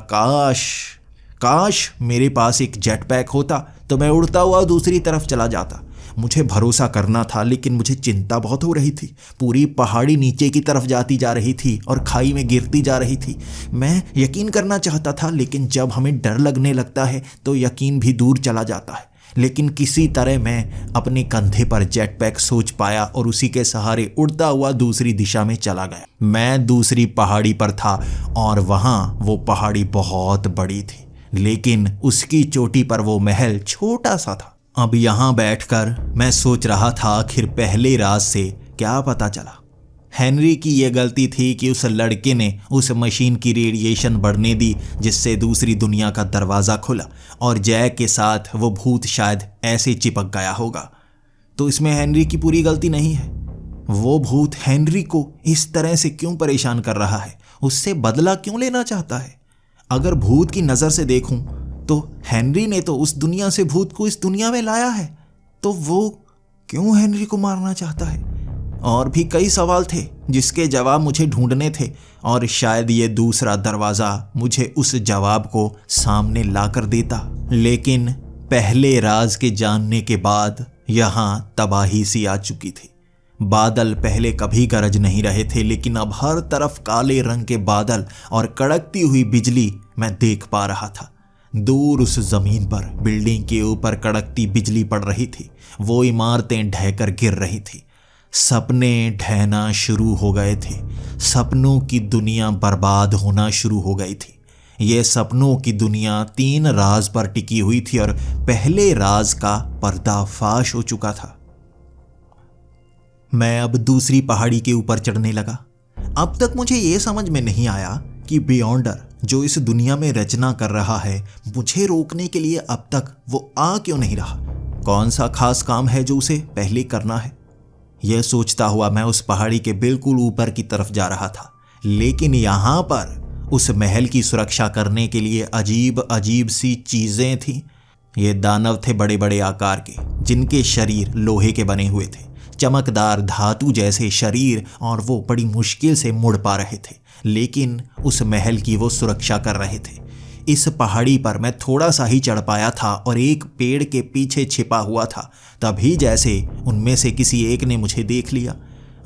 काश मेरे पास एक जेट पैक होता तो मैं उड़ता हुआ दूसरी तरफ चला जाता। मुझे भरोसा करना था, लेकिन मुझे चिंता बहुत हो रही थी। पूरी पहाड़ी नीचे की तरफ जाती जा रही थी और खाई में गिरती जा रही थी। मैं यकीन करना चाहता था, लेकिन जब हमें डर लगने लगता है तो यकीन भी दूर चला जाता है। लेकिन किसी तरह मैं अपने कंधे पर जेट पैक सोच पाया और उसी के सहारे उड़ता हुआ दूसरी दिशा में चला गया। मैं दूसरी पहाड़ी पर था और वहाँ वो पहाड़ी बहुत बड़ी थी, लेकिन उसकी चोटी पर वो महल छोटा सा था। अब यहाँ बैठकर मैं सोच रहा था, आखिर पहले राज से क्या पता चला। हेनरी की यह गलती थी कि उस लड़के ने उस मशीन की रेडिएशन बढ़ने दी, जिससे दूसरी दुनिया का दरवाज़ा खुला और जय के साथ वो भूत शायद ऐसे चिपक गया होगा। तो इसमें हेनरी की पूरी गलती नहीं है। वो भूत हेनरी को इस तरह से क्यों परेशान कर रहा है, उससे बदला क्यों लेना चाहता है। अगर भूत की नज़र से देखूं तो हेनरी ने तो उस दुनिया से भूत को इस दुनिया में लाया है, तो वो क्यों हेनरी को मारना चाहता है। और भी कई सवाल थे जिसके जवाब मुझे ढूंढने थे और शायद ये दूसरा दरवाज़ा मुझे उस जवाब को सामने ला कर देता। लेकिन पहले राज के जानने के बाद यहाँ तबाही सी आ चुकी थी। बादल पहले कभी गरज नहीं रहे थे, लेकिन अब हर तरफ काले रंग के बादल और कड़कती हुई बिजली मैं देख पा रहा था। दूर उस जमीन पर बिल्डिंग के ऊपर कड़कती बिजली पड़ रही थी। वो इमारतें ढहकर गिर रही थी। सपने ढहना शुरू हो गए थे। सपनों की दुनिया बर्बाद होना शुरू हो गई थी। ये सपनों की दुनिया 3 राज पर टिकी हुई थी और पहले राज का पर्दाफाश हो चुका था। मैं अब दूसरी पहाड़ी के ऊपर चढ़ने लगा। अब तक मुझे ये समझ में नहीं आया कि बियॉन्डर जो इस दुनिया में रचना कर रहा है, मुझे रोकने के लिए अब तक वो आ क्यों नहीं रहा। कौन सा खास काम है जो उसे पहले करना है। यह सोचता हुआ मैं उस पहाड़ी के बिल्कुल ऊपर की तरफ जा रहा था। लेकिन यहाँ पर उस महल की सुरक्षा करने के लिए अजीब अजीब सी चीज़ें थीं। ये दानव थे बड़े बड़े आकार के, जिनके शरीर लोहे के बने हुए थे, चमकदार धातु जैसे शरीर, और वो बड़ी मुश्किल से मुड़ पा रहे थे, लेकिन उस महल की वो सुरक्षा कर रहे थे। इस पहाड़ी पर मैं थोड़ा सा ही चढ़ पाया था और एक पेड़ के पीछे छिपा हुआ था। तभी जैसे उनमें से किसी एक ने मुझे देख लिया।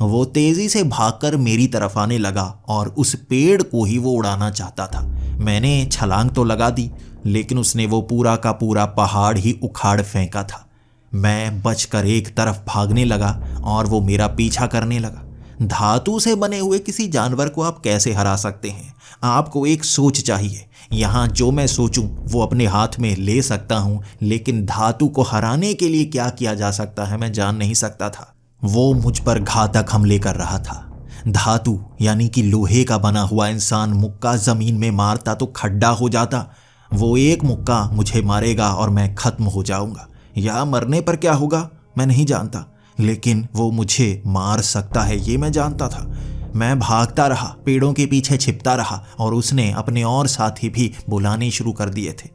वो तेज़ी से भागकर मेरी तरफ आने लगा और उस पेड़ को ही वो उड़ाना चाहता था। मैंने छलांग तो लगा दी, लेकिन उसने वो पूरा का पूरा पहाड़ ही उखाड़ फेंका था। मैं बचकर एक तरफ भागने लगा और वो मेरा पीछा करने लगा। धातु से बने हुए किसी जानवर को आप कैसे हरा सकते हैं। आपको एक सोच चाहिए। यहाँ जो मैं सोचूं वो अपने हाथ में ले सकता हूँ, लेकिन धातु को हराने के लिए क्या किया जा सकता है मैं जान नहीं सकता था। वो मुझ पर घातक हमले कर रहा था। धातु यानी कि लोहे का बना हुआ इंसान मुक्का ज़मीन में मारता तो खड्डा हो जाता। वो एक मुक्का मुझे मारेगा और मैं खत्म हो जाऊंगा, या मरने पर क्या होगा मैं नहीं जानता, लेकिन वो मुझे मार सकता है ये मैं जानता था। मैं भागता रहा, पेड़ों के पीछे छिपता रहा और उसने अपने और साथी भी बुलाने शुरू कर दिए थे।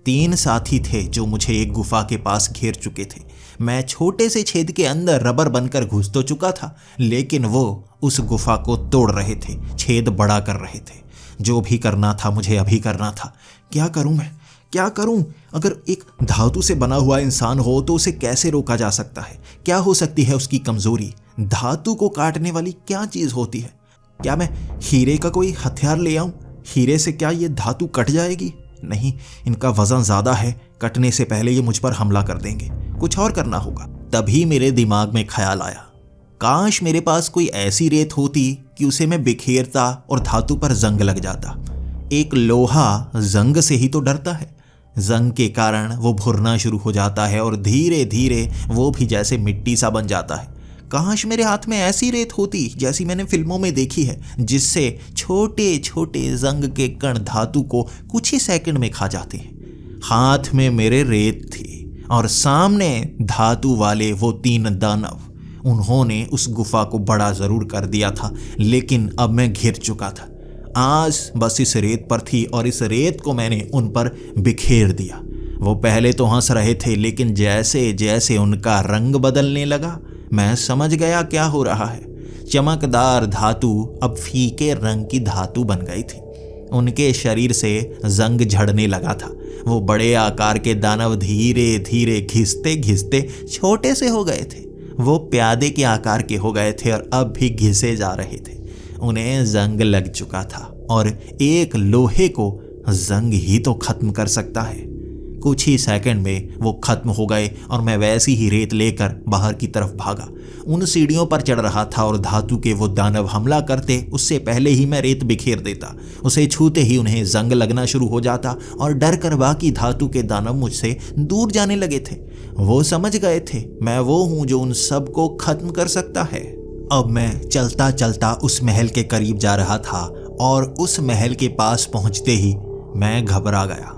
3 साथी थे जो मुझे एक गुफा के पास घेर चुके थे। मैं छोटे से छेद के अंदर रबर बनकर घुस तो चुका था, लेकिन वो उस गुफा को तोड़ रहे थे, छेद बड़ा कर रहे थे। जो भी करना था मुझे अभी करना था। क्या करूं मैं, क्या करूं? अगर एक धातु से बना हुआ इंसान हो तो उसे कैसे रोका जा सकता है? क्या हो सकती है उसकी कमजोरी? धातु को काटने वाली क्या चीज होती है? क्या मैं हीरे का कोई हथियार ले आऊं? हीरे से क्या ये धातु कट जाएगी? नहीं, इनका वजन ज्यादा है, कटने से पहले ये मुझ पर हमला कर देंगे। कुछ और करना होगा। तभी मेरे दिमाग में ख्याल आया, काश मेरे पास कोई ऐसी रेत होती कि उसे मैं बिखेरता और धातु पर जंग लग जाता। एक लोहा जंग से ही तो डरता है। जंग के कारण वो भुरना शुरू हो जाता है और धीरे धीरे वो भी जैसे मिट्टी सा बन जाता है। काश मेरे हाथ में ऐसी रेत होती जैसी मैंने फिल्मों में देखी है, जिससे छोटे छोटे जंग के कण धातु को कुछ ही सेकंड में खा जाते हैं। हाथ में मेरे रेत थी और सामने धातु वाले वो 3 दानव। उन्होंने उस गुफा को बड़ा जरूर कर दिया था, लेकिन अब मैं घिर चुका था। आस बस इस रेत पर थी और इस रेत को मैंने उन पर बिखेर दिया। वो पहले तो हंस रहे थे, लेकिन जैसे जैसे उनका रंग बदलने लगा मैं समझ गया क्या हो रहा है। चमकदार धातु अब फीके रंग की धातु बन गई थी। उनके शरीर से जंग झड़ने लगा था। वो बड़े आकार के दानव धीरे धीरे घिसते घिसते छोटे से हो गए थे। वो प्यादे के आकार के हो गए थे और अब भी घिसे जा रहे थे। उन्हें जंग लग चुका था और एक लोहे को जंग ही तो खत्म कर सकता है। कुछ ही सेकंड में वो खत्म हो गए और मैं वैसी ही रेत लेकर बाहर की तरफ भागा। उन सीढ़ियों पर चढ़ रहा था और धातु के वो दानव हमला करते उससे पहले ही मैं रेत बिखेर देता। उसे छूते ही उन्हें जंग लगना शुरू हो जाता और डर कर बाकी धातु के दानव मुझसे दूर जाने लगे थे। वो समझ गए थे मैं वो हूं जो उन सब को खत्म कर सकता है। अब मैं चलता चलता उस महल के करीब जा रहा था और उस महल के पास पहुंचते ही मैं घबरा गया।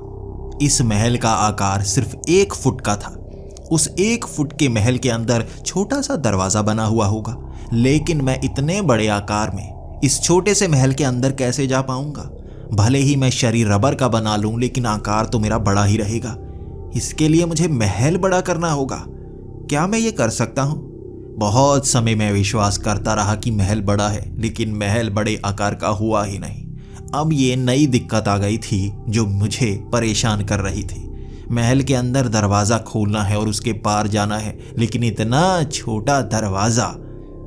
इस महल का आकार सिर्फ 1 फुट का था। उस 1 फुट के महल के अंदर छोटा सा दरवाजा बना हुआ होगा, लेकिन मैं इतने बड़े आकार में इस छोटे से महल के अंदर कैसे जा पाऊंगा? भले ही मैं शरीर रबर का बना लूं, लेकिन आकार तो मेरा बड़ा ही रहेगा। इसके लिए मुझे महल बड़ा करना होगा। क्या मैं ये कर सकता हूं? बहुत समय मैं विश्वास करता रहा कि महल बड़ा है, लेकिन महल बड़े आकार का हुआ ही नहीं। अब ये नई दिक्कत आ गई थी जो मुझे परेशान कर रही थी। महल के अंदर दरवाज़ा खोलना है और उसके पार जाना है, लेकिन इतना छोटा दरवाज़ा,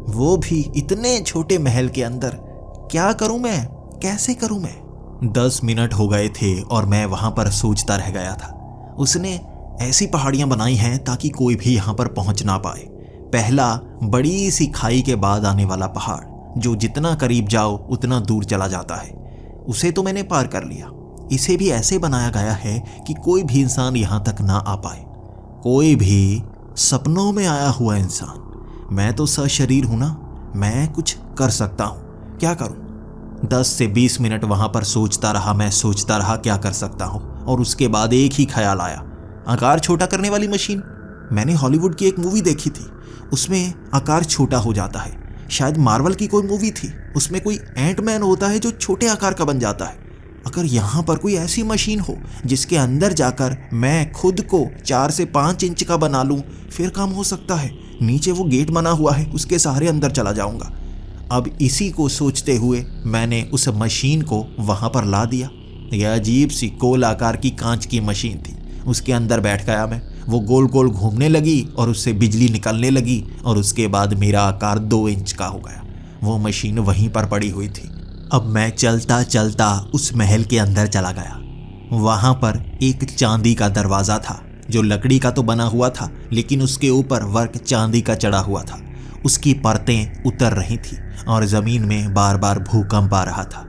वो भी इतने छोटे महल के अंदर। क्या करूं मैं, कैसे करूं मैं? 10 मिनट हो गए थे और मैं वहां पर सोचता रह गया था। उसने ऐसी पहाड़ियां बनाई हैं ताकि कोई भी यहां पर पहुंच ना पाए। पहला बड़ी सी खाई के बाद आने वाला पहाड़, जो जितना करीब जाओ उतना दूर चला जाता है, उसे तो मैंने पार कर लिया। इसे भी ऐसे बनाया गया है कि कोई भी इंसान यहां तक ना आ पाए, कोई भी सपनों में आया हुआ इंसान। मैं तो सशरीर हूं ना, मैं कुछ कर सकता हूं। क्या करूं? 10 से 20 मिनट वहां पर सोचता रहा, मैं सोचता रहा क्या कर सकता हूं। और उसके बाद एक ही ख्याल आया, आकार छोटा करने वाली मशीन। मैंने हॉलीवुड की एक मूवी देखी थी, उसमें आकार छोटा हो जाता है। शायद मार्वल की कोई मूवी थी, उसमें कोई एंटमैन होता है जो छोटे आकार का बन जाता है। अगर यहाँ पर कोई ऐसी मशीन हो जिसके अंदर जाकर मैं खुद को 4 से 5 इंच का बना लूँ, फिर काम हो सकता है। नीचे वो गेट बना हुआ है, उसके सहारे अंदर चला जाऊँगा। अब इसी को सोचते हुए मैंने उस मशीन को वहाँ पर ला दिया। यह अजीब सी गोल आकार की कांच की मशीन थी। उसके अंदर बैठ गया मैं। वो गोल गोल घूमने लगी और उससे बिजली निकलने लगी और उसके बाद मेरा आकार 2 इंच का हो गया। वो मशीन वहीं पर पड़ी हुई थी। अब मैं चलता चलता उस महल के अंदर चला गया। वहाँ पर एक चांदी का दरवाज़ा था, जो लकड़ी का तो बना हुआ था, लेकिन उसके ऊपर वर्क चांदी का चढ़ा हुआ था। उसकी परतें उतर रही थी और ज़मीन में बार बार भूकंप आ रहा था।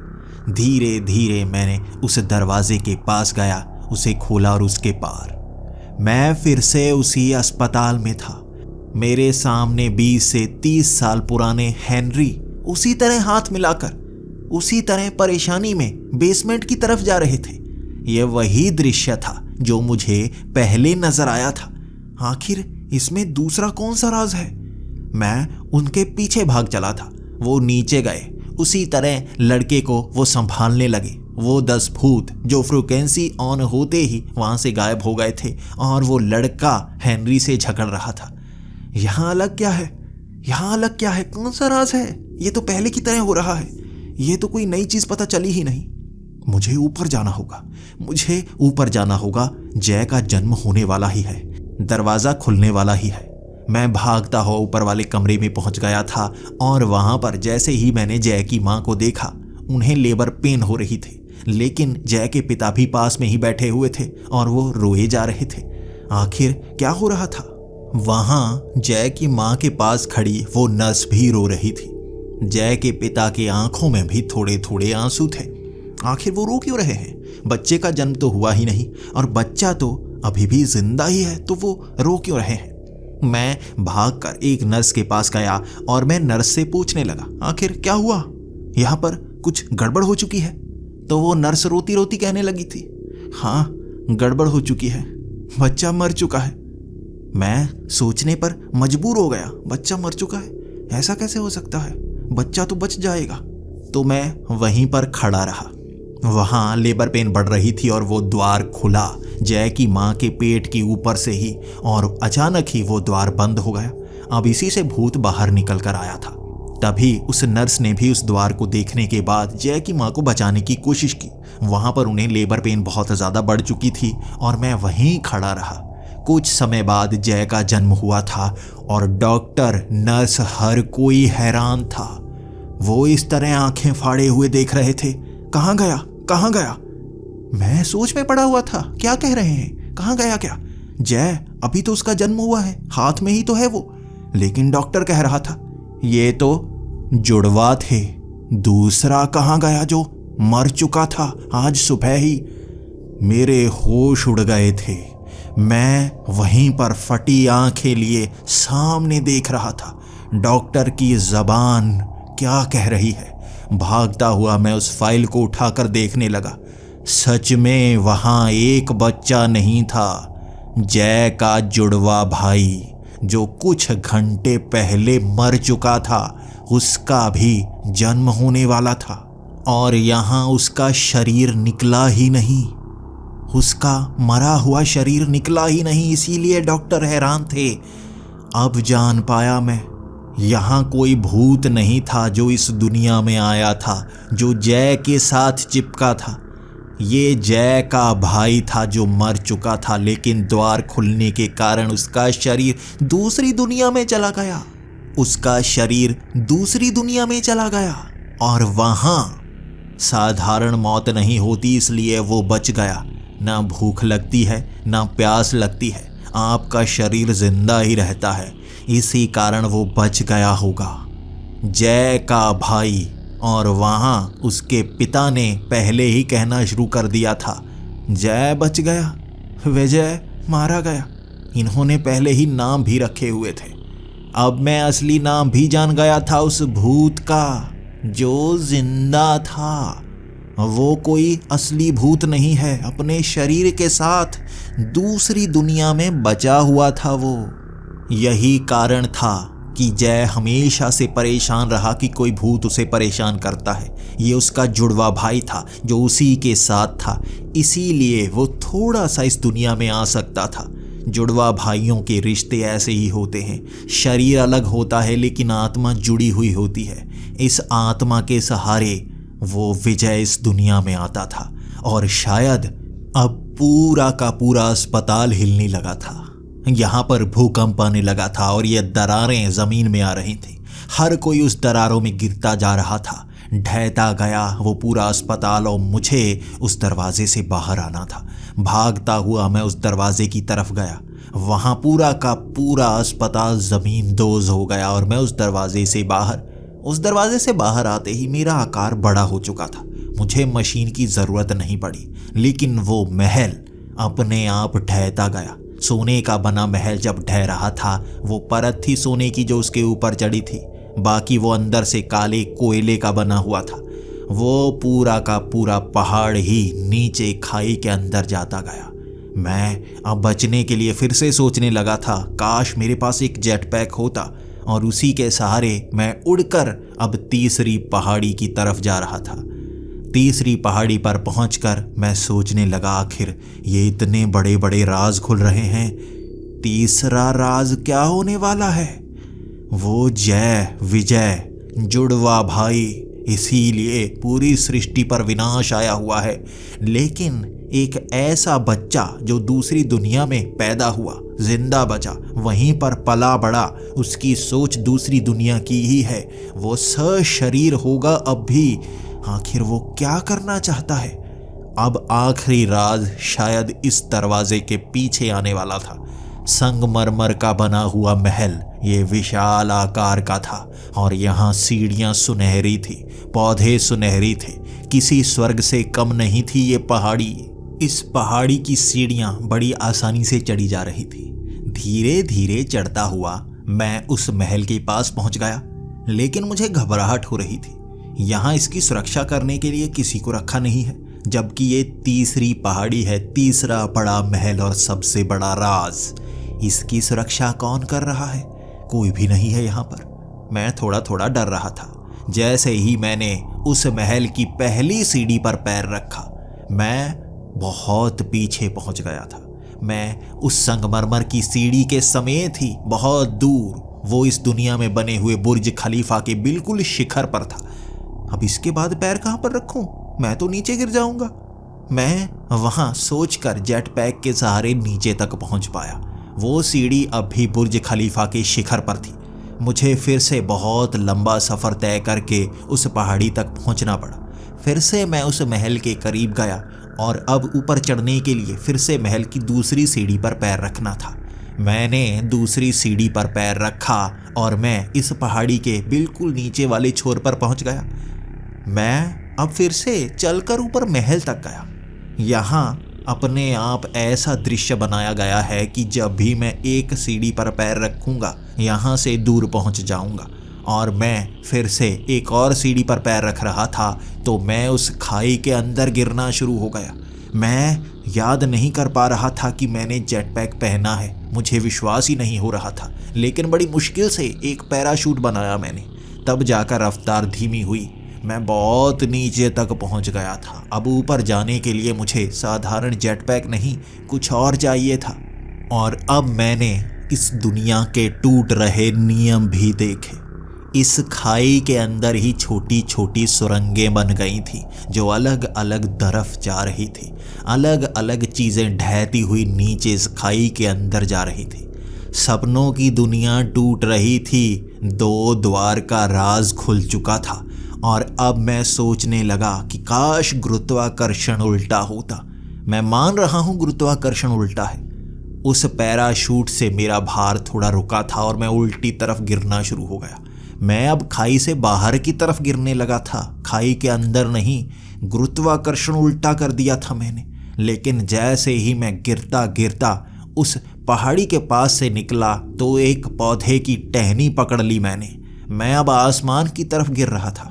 धीरे धीरे मैंने उस दरवाजे के पास गया, उसे खोला और उसके पार मैं फिर से उसी अस्पताल में था। मेरे सामने 20 से 30 साल पुराने हेनरी उसी तरह हाथ मिलाकर, उसी तरह परेशानी में बेसमेंट की तरफ जा रहे थे। ये वही दृश्य था जो मुझे पहले नजर आया था। आखिर इसमें दूसरा कौन सा राज है? मैं उनके पीछे भाग चला था। वो नीचे गए, उसी तरह लड़के को वो संभालने लगे। वो 10 भूत जो फ्रीक्वेंसी ऑन होते ही वहां से गायब हो गए थे और वो लड़का हेनरी से झगड़ रहा था। यहाँ अलग क्या है? यहाँ अलग क्या है? कौन सा राज है? ये तो पहले की तरह हो रहा है। ये तो कोई नई चीज पता चली ही नहीं। मुझे ऊपर जाना होगा, मुझे ऊपर जाना होगा। जय का जन्म होने वाला ही है, दरवाजा खुलने वाला ही है। मैं भागता हुआ ऊपर वाले कमरे में पहुंच गया था और वहां पर जैसे ही मैंने जय की मां को देखा, उन्हें लेबर पेन हो रही थी, लेकिन जय के पिता भी पास में ही बैठे हुए थे और वो रोए जा रहे थे। आखिर क्या हो रहा था? वहां जय की मां के पास खड़ी वो नर्स भी रो रही थी। जय के पिता की आंखों में भी थोड़े थोड़े आंसू थे। आखिर वो रो क्यों रहे हैं? बच्चे का जन्म तो हुआ ही नहीं और बच्चा तो अभी भी जिंदा ही है, तो वो रो क्यों रहे हैं? मैं भागकर एक नर्स के पास गया और मैं नर्स से पूछने लगा, आखिर क्या हुआ? यहाँ पर कुछ गड़बड़ हो चुकी है। तो वो नर्स रोती रोती कहने लगी थी, हाँ गड़बड़ हो चुकी है, बच्चा मर चुका है। मैं सोचने पर मजबूर हो गया, बच्चा मर चुका है, ऐसा कैसे हो सकता है? बच्चा तो बच जाएगा। तो मैं वहीं पर खड़ा रहा। वहां लेबर पेन बढ़ रही थी और वो द्वार खुला जय की मां के पेट के ऊपर से ही, और अचानक ही वो द्वार बंद हो गया। अब इसी से भूत बाहर निकल कर आया था। तभी उस नर्स ने भी उस द्वार को देखने के बाद जय की मां को बचाने की कोशिश की। वहां पर उन्हें लेबर पेन बहुत ज्यादा बढ़ चुकी थी और मैं वहीं खड़ा रहा। कुछ समय बाद जय का जन्म हुआ था और डॉक्टर, नर्स, हर कोई हैरान था। वो इस तरह आंखें फाड़े हुए देख रहे थे। कहाँ गया, कहाँ गया? मैं सोच में पड़ा हुआ था, क्या कह रहे हैं, कहाँ गया क्या? जय, अभी तो उसका जन्म हुआ है, हाथ में ही तो है वो। लेकिन डॉक्टर कह रहा था ये तो जुड़वा थे। दूसरा कहाँ गया जो मर चुका था आज सुबह ही? मेरे होश उड़ गए थे। मैं वहीं पर फटी आंखें लिए सामने देख रहा था। डॉक्टर की जबान क्या कह रही है? भागता हुआ मैं उस फाइल को उठाकर देखने लगा। सच में वहां एक बच्चा नहीं था, जय का जुड़वा भाई जो कुछ घंटे पहले मर चुका था, उसका भी जन्म होने वाला था। और यहाँ उसका शरीर निकला ही नहीं, उसका मरा हुआ शरीर निकला ही नहीं, इसीलिए डॉक्टर हैरान थे। अब जान पाया मैं, यहाँ कोई भूत नहीं था जो इस दुनिया में आया था, जो जय के साथ चिपका था। ये जय का भाई था जो मर चुका था, लेकिन द्वार खुलने के कारण उसका शरीर दूसरी दुनिया में चला गया। उसका शरीर दूसरी दुनिया में चला गया और वहां साधारण मौत नहीं होती, इसलिए वो बच गया। ना भूख लगती है, ना प्यास लगती है, आपका शरीर जिंदा ही रहता है, इसी कारण वो बच गया होगा, जय का भाई। और वहाँ उसके पिता ने पहले ही कहना शुरू कर दिया था, जय बच गया, विजय मारा गया। इन्होंने पहले ही नाम भी रखे हुए थे। अब मैं असली नाम भी जान गया था उस भूत का जो जिंदा था। वो कोई असली भूत नहीं है, अपने शरीर के साथ दूसरी दुनिया में बचा हुआ था वो। यही कारण था कि जय हमेशा से परेशान रहा कि कोई भूत उसे परेशान करता है। ये उसका जुड़वा भाई था जो उसी के साथ था, इसीलिए वो थोड़ा सा इस दुनिया में आ सकता था। जुड़वा भाइयों के रिश्ते ऐसे ही होते हैं, शरीर अलग होता है लेकिन आत्मा जुड़ी हुई होती है। इस आत्मा के सहारे वो विजय इस दुनिया में आता था और शायद अब पूरा का पूरा अस्पताल हिलने लगा था। यहाँ पर भूकंप आने लगा था और ये दरारें जमीन में आ रही थी। हर कोई उस दरारों में गिरता जा रहा था, ढहता गया वो पूरा अस्पताल और मुझे उस दरवाजे से बाहर आना था। भागता हुआ मैं उस दरवाजे की तरफ गया। वहाँ पूरा का पूरा अस्पताल जमीन दोज हो गया और मैं उस दरवाजे से बाहर आते ही मेरा आकार बड़ा हो चुका था। मुझे मशीन की ज़रूरत नहीं पड़ी, लेकिन वो महल अपने आप ढहता गया। सोने का बना महल जब ढह रहा था, वो परत थी सोने की जो उसके ऊपर चढ़ी थी, बाकी वो अंदर से काले कोयले का बना हुआ था। वो पूरा का पूरा पहाड़ ही नीचे खाई के अंदर जाता गया। मैं अब बचने के लिए फिर से सोचने लगा था, काश मेरे पास एक जेट पैक होता और उसी के सहारे मैं उड़कर अब तीसरी पहाड़ी की तरफ जा रहा था। तीसरी पहाड़ी पर पहुंचकर मैं सोचने लगा, आखिर ये इतने बड़े बड़े राज खुल रहे हैं, तीसरा राज क्या होने वाला है? वो जय विजय जुड़वा भाई, इसीलिए पूरी सृष्टि पर विनाश आया हुआ है। लेकिन एक ऐसा बच्चा जो दूसरी दुनिया में पैदा हुआ, जिंदा बचा, वहीं पर पला बड़ा, उसकी सोच दूसरी दुनिया की ही है, वो सशरीर होगा अब भी। आखिर वो क्या करना चाहता है? अब आखिरी राज शायद इस दरवाजे के पीछे आने वाला था। संगमरमर का बना हुआ महल ये विशाल आकार का था और यहाँ सीढ़ियाँ सुनहरी थी, पौधे सुनहरी थे, किसी स्वर्ग से कम नहीं थी ये पहाड़ी। इस पहाड़ी की सीढ़ियाँ बड़ी आसानी से चढ़ी जा रही थी। धीरे धीरे चढ़ता हुआ मैं उस महल के पास पहुँच गया, लेकिन मुझे घबराहट हो रही थी। यहाँ इसकी सुरक्षा करने के लिए किसी को रखा नहीं है, जबकि ये तीसरी पहाड़ी है, तीसरा बड़ा महल और सबसे बड़ा राज। इसकी सुरक्षा कौन कर रहा है? कोई भी नहीं है यहाँ पर। मैं थोड़ा थोड़ा डर रहा था। जैसे ही मैंने उस महल की पहली सीढ़ी पर पैर रखा, मैं बहुत पीछे पहुंच गया था। मैं उस संगमरमर की सीढ़ी के समेत ही बहुत दूर, वो इस दुनिया में बने हुए बुर्ज खलीफा के बिल्कुल शिखर पर था। अब इसके बाद पैर कहाँ पर रखूं? मैं तो नीचे गिर जाऊंगा। मैं वहां सोचकर जेट पैक के सहारे नीचे तक पहुंच पाया। वो सीढ़ी अब भी बुर्ज खलीफा के शिखर पर थी। मुझे फिर से बहुत लंबा सफ़र तय करके उस पहाड़ी तक पहुंचना पड़ा। फिर से मैं उस महल के करीब गया और अब ऊपर चढ़ने के लिए फिर से महल की दूसरी सीढ़ी पर पैर रखना था। मैंने दूसरी सीढ़ी पर पैर रखा और मैं इस पहाड़ी के बिल्कुल नीचे वाले छोर पर पहुंच गया। मैं अब फिर से चलकर ऊपर महल तक गया। यहाँ अपने आप ऐसा दृश्य बनाया गया है कि जब भी मैं एक सीढ़ी पर पैर रखूंगा, यहाँ से दूर पहुँच जाऊंगा। और मैं फिर से एक और सीढ़ी पर पैर रख रहा था तो मैं उस खाई के अंदर गिरना शुरू हो गया। मैं याद नहीं कर पा रहा था कि मैंने जेट पैक पहना है। मुझे विश्वास ही नहीं हो रहा था, लेकिन बड़ी मुश्किल से एक पैराशूट बनाया मैंने। तब जाकर रफ्तार धीमी हुई। मैं बहुत नीचे तक पहुंच गया था। अब ऊपर जाने के लिए मुझे साधारण जेट पैक नहीं, कुछ और चाहिए था। और अब मैंने इस दुनिया के टूट रहे नियम भी देखे। इस खाई के अंदर ही छोटी छोटी सुरंगें बन गई थी जो अलग अलग तरफ जा रही थी। अलग अलग चीज़ें ढहती हुई नीचे इस खाई के अंदर जा रही थी। सपनों की दुनिया टूट रही थी। 2 द्वार का राज खुल चुका था और अब मैं सोचने लगा कि काश गुरुत्वाकर्षण उल्टा होता। मैं मान रहा हूँ गुरुत्वाकर्षण उल्टा है। उस पैराशूट से मेरा भार थोड़ा रुका था और मैं उल्टी तरफ गिरना शुरू हो गया। मैं अब खाई से बाहर की तरफ गिरने लगा था, खाई के अंदर नहीं। गुरुत्वाकर्षण उल्टा कर दिया था मैंने। लेकिन जैसे ही मैं गिरता गिरता उस पहाड़ी के पास से निकला तो एक पौधे की टहनी पकड़ ली मैंने। मैं अब आसमान की तरफ गिर रहा था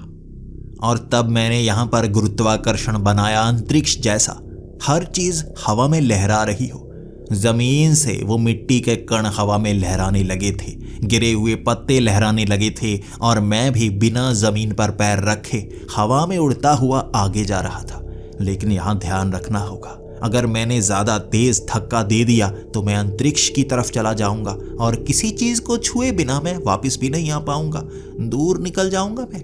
और तब मैंने यहाँ पर गुरुत्वाकर्षण बनाया अंतरिक्ष जैसा। हर चीज़ हवा में लहरा रही हो। जमीन से वो मिट्टी के कण हवा में लहराने लगे थे, गिरे हुए पत्ते लहराने लगे थे और मैं भी बिना जमीन पर पैर रखे हवा में उड़ता हुआ आगे जा रहा था। लेकिन यहाँ ध्यान रखना होगा, अगर मैंने ज़्यादा तेज धक्का दे दिया तो मैं अंतरिक्ष की तरफ चला जाऊंगा और किसी चीज़ को छुए बिना मैं वापस भी नहीं आ पाऊंगा, दूर निकल जाऊंगा मैं।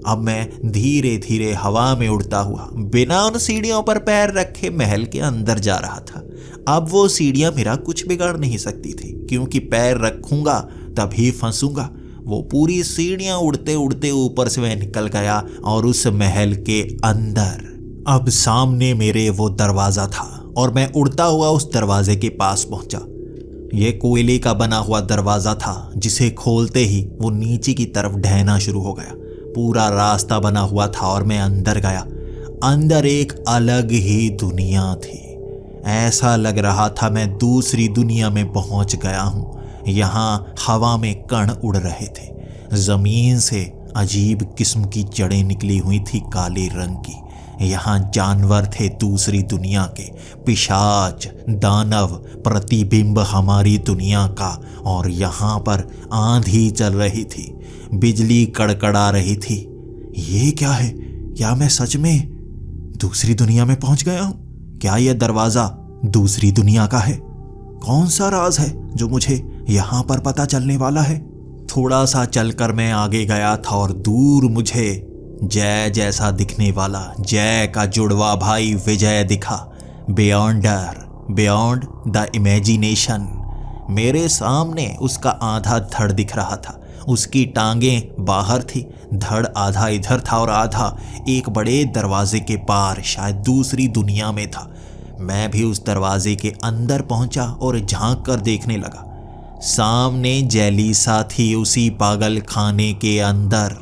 अब मैं धीरे धीरे हवा में उड़ता हुआ बिना उन सीढ़ियों पर पैर रखे महल के अंदर जा रहा था। अब वो सीढ़ियाँ मेरा कुछ बिगाड़ नहीं सकती थी, क्योंकि पैर रखूंगा तभी फंसूंगा। वो पूरी सीढ़ियाँ उड़ते उड़ते ऊपर से मैं निकल गया और उस महल के अंदर। अब सामने मेरे वो दरवाज़ा था और मैं उड़ता हुआ उस दरवाजे के पास पहुंचा। ये कोयले का बना हुआ दरवाज़ा था जिसे खोलते ही वो नीचे की तरफ ढहना शुरू हो गया। पूरा रास्ता बना हुआ था और मैं अंदर गया। अंदर एक अलग ही दुनिया थी। ऐसा लग रहा था मैं दूसरी दुनिया में पहुंच गया हूँ। यहाँ हवा में कण उड़ रहे थे। जमीन से अजीब किस्म की जड़ें निकली हुई थी काले रंग की। यहाँ जानवर थे दूसरी दुनिया के, पिशाच, दानव, प्रतिबिंब हमारी दुनिया का। और यहाँ पर आंधी चल रही थी, बिजली कड़कड़ा रही थी। ये क्या है? क्या मैं सच में दूसरी दुनिया में पहुंच गया हूं? क्या यह दरवाजा दूसरी दुनिया का है? कौन सा राज है जो मुझे यहाँ पर पता चलने वाला है? थोड़ा सा चलकर मैं आगे गया था और दूर मुझे जय जैसा दिखने वाला जय का जुड़वा भाई विजय दिखा। बियॉन्डर, बियॉन्ड द इमेजिनेशन। मेरे सामने उसका आधा धड़ दिख रहा था। उसकी टांगें बाहर थी, धड़ आधा इधर था और आधा एक बड़े दरवाजे के पार, शायद दूसरी दुनिया में था। मैं भी उस दरवाजे के अंदर पहुंचा और झांक कर देखने लगा। सामने जेलिसा थी उसी पागल खाने के अंदर।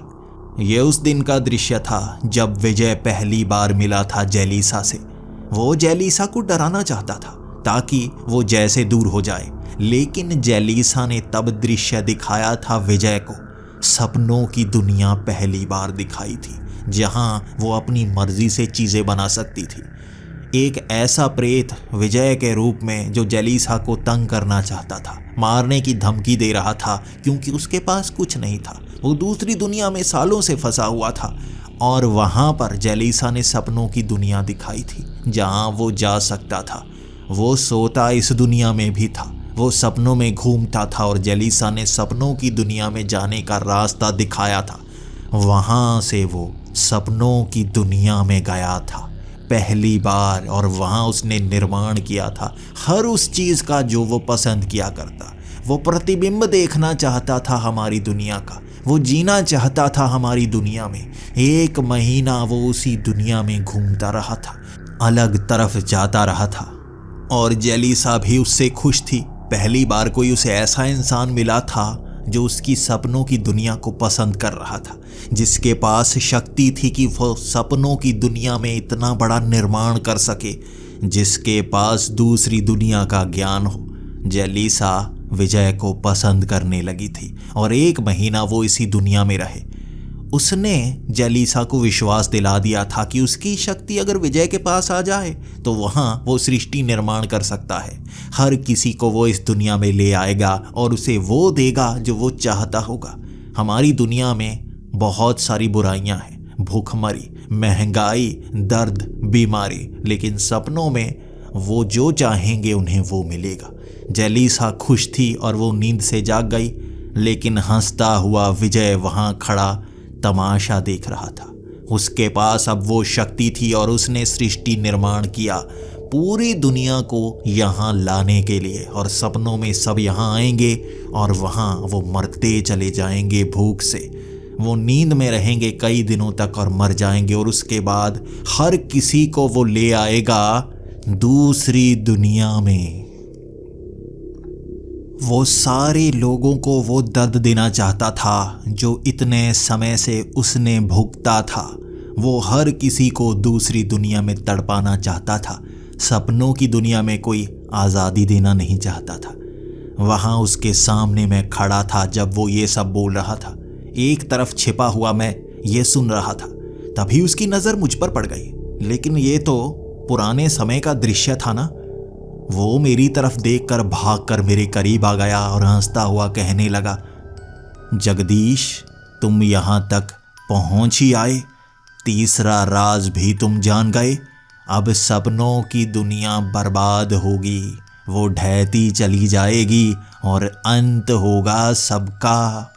यह उस दिन का दृश्य था जब विजय पहली बार मिला था जेलिसा से। वो जेलिसा को डराना चाहता था ताकि वो जय से दूर हो जाए, लेकिन जेलिसा ने तब दृश्य दिखाया था विजय को। सपनों की दुनिया पहली बार दिखाई थी जहां वो अपनी मर्जी से चीजें बना सकती थी। एक ऐसा प्रेत विजय के रूप में जो जेलिसा को तंग करना चाहता था, मारने की धमकी दे रहा था क्योंकि उसके पास कुछ नहीं था। वो दूसरी दुनिया में सालों से फंसा हुआ था और वहां पर जेलिसा ने सपनों की दुनिया दिखाई थी जहां वो जा सकता था। वो सोता इस दुनिया में भी था, वो सपनों में घूमता था और जेलिसा ने सपनों की दुनिया में जाने का रास्ता दिखाया था। वहां से वो सपनों की दुनिया में गया था पहली बार और वहां उसने निर्माण किया था हर उस चीज का जो वो पसंद किया करता। वो प्रतिबिंब देखना चाहता था हमारी दुनिया का, वो जीना चाहता था हमारी दुनिया में। 1 महीना वो उसी दुनिया में घूमता रहा था, अलग तरफ जाता रहा था और जेलिसा भी उससे खुश थी। पहली बार कोई उसे ऐसा इंसान मिला था जो उसकी सपनों की दुनिया को पसंद कर रहा था, जिसके पास शक्ति थी कि वो सपनों की दुनिया में इतना बड़ा निर्माण कर सके, जिसके पास दूसरी दुनिया का ज्ञान हो। जेलिसा विजय को पसंद करने लगी थी और 1 महीना वो इसी दुनिया में रहे। उसने जेलिसा को विश्वास दिला दिया था कि उसकी शक्ति अगर विजय के पास आ जाए तो वहाँ वो सृष्टि निर्माण कर सकता है। हर किसी को वो इस दुनिया में ले आएगा और उसे वो देगा जो वो चाहता होगा। हमारी दुनिया में बहुत सारी बुराइयां हैं, भूखमरी, महंगाई, दर्द, बीमारी, लेकिन सपनों में वो जो चाहेंगे उन्हें वो मिलेगा। जेलिसा खुश थी और वो नींद से जाग गई, लेकिन हंसता हुआ विजय वहाँ खड़ा तमाशा देख रहा था। उसके पास अब वो शक्ति थी और उसने सृष्टि निर्माण किया पूरी दुनिया को यहाँ लाने के लिए। और सपनों में सब यहाँ आएंगे और वहाँ वो मरते चले जाएंगे भूख से। वो नींद में रहेंगे कई दिनों तक और मर जाएंगे और उसके बाद हर किसी को वो ले आएगा दूसरी दुनिया में। वो सारे लोगों को वो दर्द देना चाहता था जो इतने समय से उसने भुगता था। वो हर किसी को दूसरी दुनिया में तड़पाना चाहता था। सपनों की दुनिया में कोई आज़ादी देना नहीं चाहता था। वहाँ उसके सामने मैं खड़ा था जब वो ये सब बोल रहा था। एक तरफ छिपा हुआ मैं ये सुन रहा था। तभी उसकी नज़र मुझ पर पड़ गई, लेकिन ये तो पुराने समय का दृश्य था ना। वो मेरी तरफ देखकर भागकर मेरे करीब आ गया और हंसता हुआ कहने लगा, जगदीश, तुम यहाँ तक पहुँच ही आए। तीसरा राज भी तुम जान गए। अब सपनों की दुनिया बर्बाद होगी, वो ढहती चली जाएगी और अंत होगा सबका।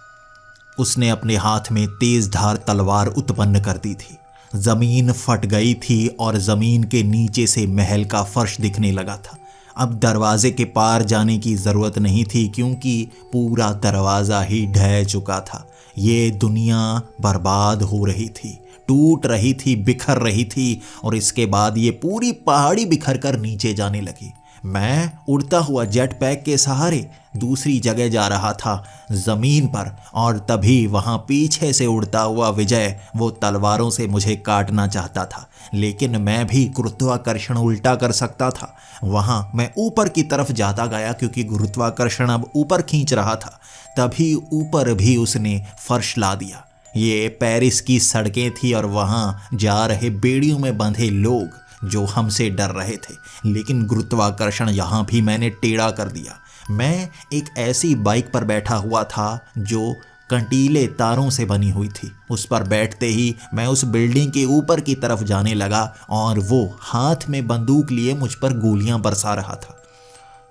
उसने अपने हाथ में तेज धार तलवार उत्पन्न कर दी थी। जमीन फट गई थी और जमीन के नीचे से महल का फर्श दिखने लगा था। अब दरवाजे के पार जाने की जरूरत नहीं थी क्योंकि पूरा दरवाजा ही ढह चुका था। ये दुनिया बर्बाद हो रही थी, टूट रही थी, बिखर रही थी और इसके बाद ये पूरी पहाड़ी बिखर कर नीचे जाने लगी। मैं उड़ता हुआ जेट पैक के सहारे दूसरी जगह जा रहा था जमीन पर, और तभी वहां पीछे से उड़ता हुआ विजय वो तलवारों से मुझे काटना चाहता था, लेकिन मैं भी गुरुत्वाकर्षण उल्टा कर सकता था। वहां मैं ऊपर की तरफ जाता गया क्योंकि गुरुत्वाकर्षण अब ऊपर खींच रहा था। तभी ऊपर भी उसने फर्श ला दिया। ये पेरिस की सड़कें थी और वहाँ जा रहे बेड़ियों में बंधे लोग जो हमसे डर रहे थे। लेकिन गुरुत्वाकर्षण यहाँ भी मैंने टेढ़ा कर दिया। मैं एक ऐसी बाइक पर बैठा हुआ था जो कंटीले तारों से बनी हुई थी। उस पर बैठते ही मैं उस बिल्डिंग के ऊपर की तरफ जाने लगा और वो हाथ में बंदूक लिए मुझ पर गोलियां बरसा रहा था।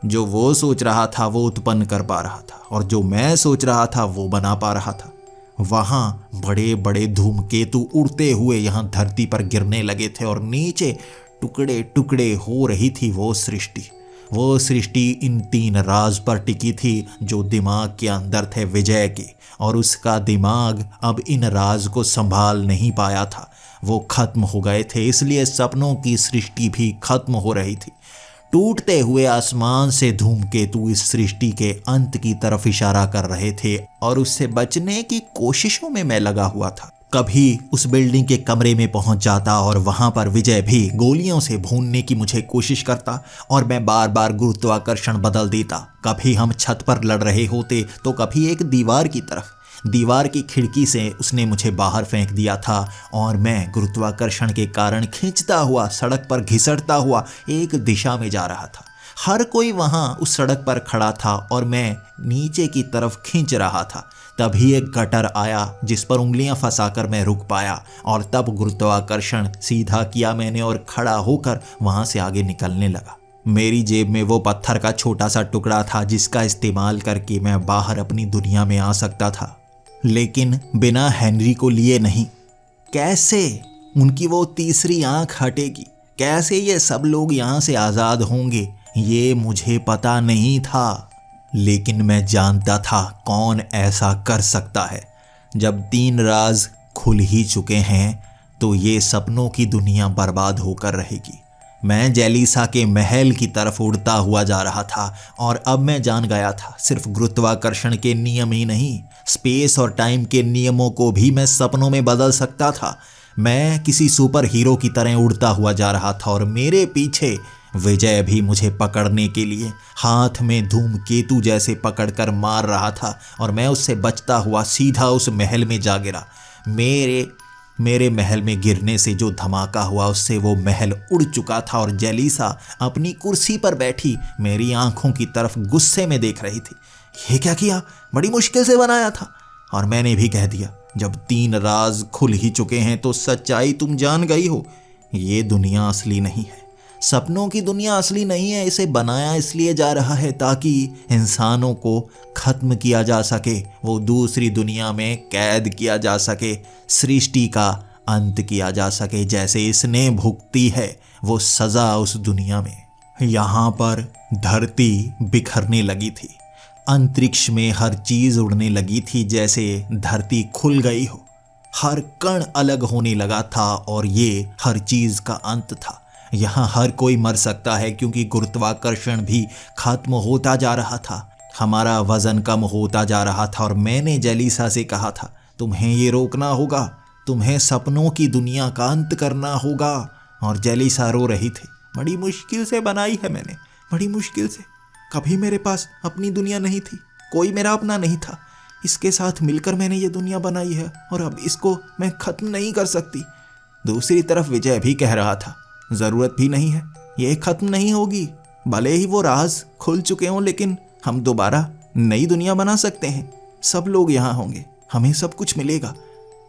जो वो सोच रहा था वो उत्पन्न कर पा रहा था और जो मैं सोच रहा था वो बना पा रहा था। वहाँ बड़े बड़े धूमकेतु उड़ते हुए यहाँ धरती पर गिरने लगे थे और नीचे टुकड़े टुकड़े हो रही थी वो सृष्टि इन 3 राज पर टिकी थी जो दिमाग के अंदर थे विजय के, और उसका दिमाग अब इन राज को संभाल नहीं पाया था। वो खत्म हो गए थे, इसलिए सपनों की सृष्टि भी खत्म हो रही थी। टूटते हुए आसमान से धूमकेतु इस सृष्टि के अंत की तरफ इशारा कर रहे थे और उससे बचने की कोशिशों में मैं लगा हुआ था। कभी उस बिल्डिंग के कमरे में पहुंच जाता और वहां पर विजय भी गोलियों से भूनने की मुझे कोशिश करता और मैं बार बार गुरुत्वाकर्षण बदल देता। कभी हम छत पर लड़ रहे होते तो कभी एक दीवार की तरफ। दीवार की खिड़की से उसने मुझे बाहर फेंक दिया था और मैं गुरुत्वाकर्षण के कारण खींचता हुआ सड़क पर घिसटता हुआ एक दिशा में जा रहा था। हर कोई वहां उस सड़क पर खड़ा था और मैं नीचे की तरफ खींच रहा था। तभी एक गटर आया जिस पर उंगलियां फंसाकर मैं रुक पाया और तब गुरुत्वाकर्षण सीधा किया मैंने और खड़ा होकर वहां से आगे निकलने लगा। मेरी जेब में वो पत्थर का छोटा सा टुकड़ा था जिसका इस्तेमाल करके मैं बाहर अपनी दुनिया में आ सकता था, लेकिन बिना हेनरी को लिए नहीं। कैसे उनकी वो तीसरी आंख हटेगी, कैसे ये सब लोग यहाँ से आज़ाद होंगे, ये मुझे पता नहीं था। लेकिन मैं जानता था कौन ऐसा कर सकता है। जब 3 राज खुल ही चुके हैं तो ये सपनों की दुनिया बर्बाद होकर रहेगी। मैं जेलिसा के महल की तरफ उड़ता हुआ जा रहा था और अब मैं जान गया था सिर्फ गुरुत्वाकर्षण के नियम ही नहीं, स्पेस और टाइम के नियमों को भी मैं सपनों में बदल सकता था। मैं किसी सुपर हीरो की तरह उड़ता हुआ जा रहा था और मेरे पीछे विजय भी मुझे पकड़ने के लिए हाथ में धूमकेतु जैसे पकड़कर मार रहा था और मैं उससे बचता हुआ सीधा उस महल में जा गिरा। मेरे महल में गिरने से जो धमाका हुआ उससे वो महल उड़ चुका था और जेलिसा अपनी कुर्सी पर बैठी मेरी आंखों की तरफ गुस्से में देख रही थी। ये क्या किया, बड़ी मुश्किल से बनाया था। और मैंने भी कह दिया, जब 3 राज खुल ही चुके हैं तो सच्चाई तुम जान गई हो। ये दुनिया असली नहीं है, सपनों की दुनिया असली नहीं है। इसे बनाया इसलिए जा रहा है ताकि इंसानों को खत्म किया जा सके, वो दूसरी दुनिया में कैद किया जा सके, सृष्टि का अंत किया जा सके जैसे इसने भुगती है वो सज़ा उस दुनिया में। यहाँ पर धरती बिखरने लगी थी, अंतरिक्ष में हर चीज़ उड़ने लगी थी जैसे धरती खुल गई हो। हर कण अलग होने लगा था और ये हर चीज़ का अंत था। यहाँ हर कोई मर सकता है क्योंकि गुरुत्वाकर्षण भी खत्म होता जा रहा था। हमारा वज़न कम होता जा रहा था और मैंने जेलिसा से कहा था, तुम्हें ये रोकना होगा, तुम्हें सपनों की दुनिया का अंत करना होगा। और जेलिसा रो रही थी, बड़ी मुश्किल से बनाई है मैंने, बड़ी मुश्किल से। कभी मेरे पास अपनी दुनिया नहीं थी, कोई मेरा अपना नहीं था। इसके साथ मिलकर मैंने ये दुनिया बनाई है और अब इसको मैं ख़त्म नहीं कर सकती। दूसरी तरफ विजय भी कह रहा था, ज़रूरत भी नहीं है, ये ख़त्म नहीं होगी। भले ही वो राज खुल चुके हों लेकिन हम दोबारा नई दुनिया बना सकते हैं। सब लोग यहाँ होंगे, हमें सब कुछ मिलेगा।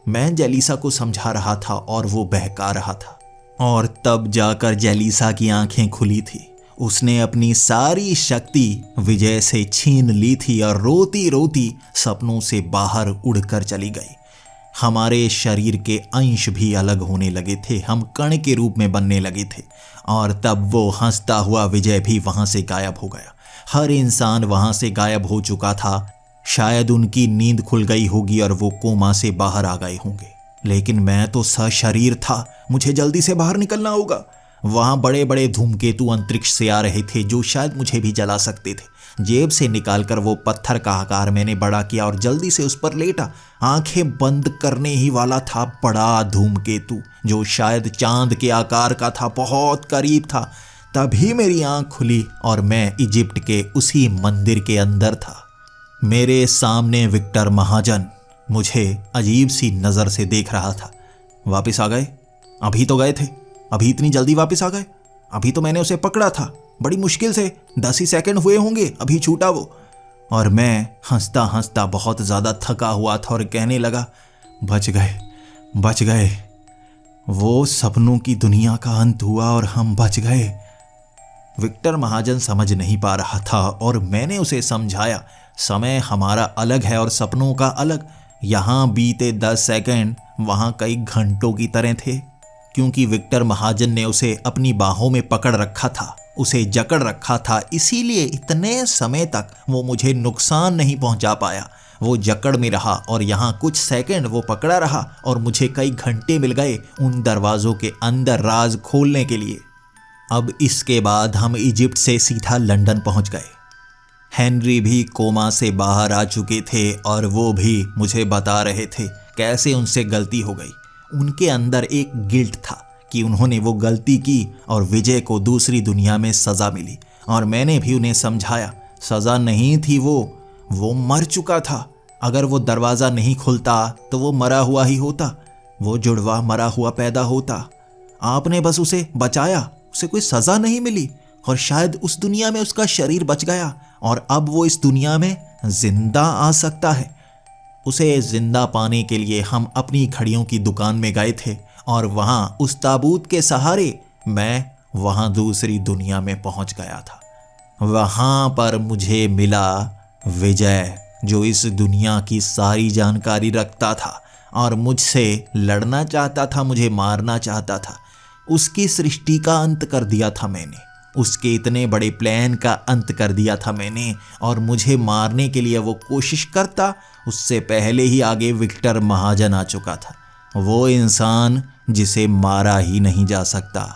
मैं जेलिसा को समझा रहा था और वो बहका रहा था। और तब जाकर जेलिसा की आंखें खुली थी। उसने अपनी सारी शक्ति विजय से छीन ली थी और रोती रोती सपनों से बाहर उड़कर चली गई। हमारे शरीर के अंश भी अलग होने लगे थे, हम कण के रूप में बनने लगे थे। और तब वो हंसता हुआ विजय भी वहां से गायब हो गया। हर इंसान वहां से गायब हो चुका था। शायद उनकी नींद खुल गई होगी और वो कोमा से बाहर आ गए होंगे, लेकिन मैं तो सशरीर था। मुझे जल्दी से बाहर निकलना होगा। वहां बड़े बड़े धूमकेतु अंतरिक्ष से आ रहे थे जो शायद मुझे भी जला सकते थे। जेब से निकालकर वो पत्थर का आकार मैंने बड़ा किया और जल्दी से उस पर लेटा। आंखें बंद करने ही वाला था बड़ा धूमकेतु जो शायद चांद के आकार का था, बहुत करीब था। तभी मेरी आंख खुली और मैं इजिप्ट के उसी मंदिर के अंदर था। मेरे सामने विक्टर महाजन मुझे अजीब सी नज़र से देख रहा था। वापस आ गए? अभी तो गए थे, अभी इतनी जल्दी वापस आ गए? अभी तो मैंने उसे पकड़ा था, बड़ी मुश्किल से 10 ही सेकंड हुए होंगे, अभी छूटा वो। और मैं हंसता हंसता बहुत ज़्यादा थका हुआ था और कहने लगा, बच गए, बच गए। वो सपनों की दुनिया का अंत हुआ और हम बच गए। विक्टर महाजन समझ नहीं पा रहा था और मैंने उसे समझाया, समय हमारा अलग है और सपनों का अलग। यहाँ बीते 10 सेकंड वहाँ कई घंटों की तरह थे, क्योंकि विक्टर महाजन ने उसे अपनी बाहों में पकड़ रखा था, उसे जकड़ रखा था, इसीलिए इतने समय तक वो मुझे नुकसान नहीं पहुंचा पाया। वो जकड़ में रहा और यहाँ कुछ सेकंड वो पकड़ा रहा और मुझे कई घंटे मिल गए उन दरवाज़ों के अंदर राज खोलने के लिए। अब इसके बाद हम इजिप्ट से सीधा लंदन पहुंच गए। हेनरी भी कोमा से बाहर आ चुके थे और वो भी मुझे बता रहे थे कैसे उनसे गलती हो गई। उनके अंदर एक गिल्ट था कि उन्होंने वो गलती की और विजय को दूसरी दुनिया में सज़ा मिली। और मैंने भी उन्हें समझाया, सज़ा नहीं थी, वो मर चुका था। अगर वो दरवाज़ा नहीं खुलता तो वो मरा हुआ ही होता, वो जुड़वा मरा हुआ पैदा होता। आपने बस उसे बचाया, उसे कोई सज़ा नहीं मिली और शायद उस दुनिया में उसका शरीर बच गया और अब वो इस दुनिया में जिंदा आ सकता है। उसे जिंदा पाने के लिए हम अपनी घड़ियों की दुकान में गए थे और वहाँ उस ताबूत के सहारे मैं वहाँ दूसरी दुनिया में पहुँच गया था। वहाँ पर मुझे मिला विजय, जो इस दुनिया की सारी जानकारी रखता था और मुझसे लड़ना चाहता था, मुझे मारना चाहता था। उसकी सृष्टि का अंत कर दिया था मैंने, उसके इतने बड़े प्लान का अंत कर दिया था मैंने। और मुझे मारने के लिए वो कोशिश करता, उससे पहले ही आगे विक्टर महाजन आ चुका था, वो इंसान जिसे मारा ही नहीं जा सकता।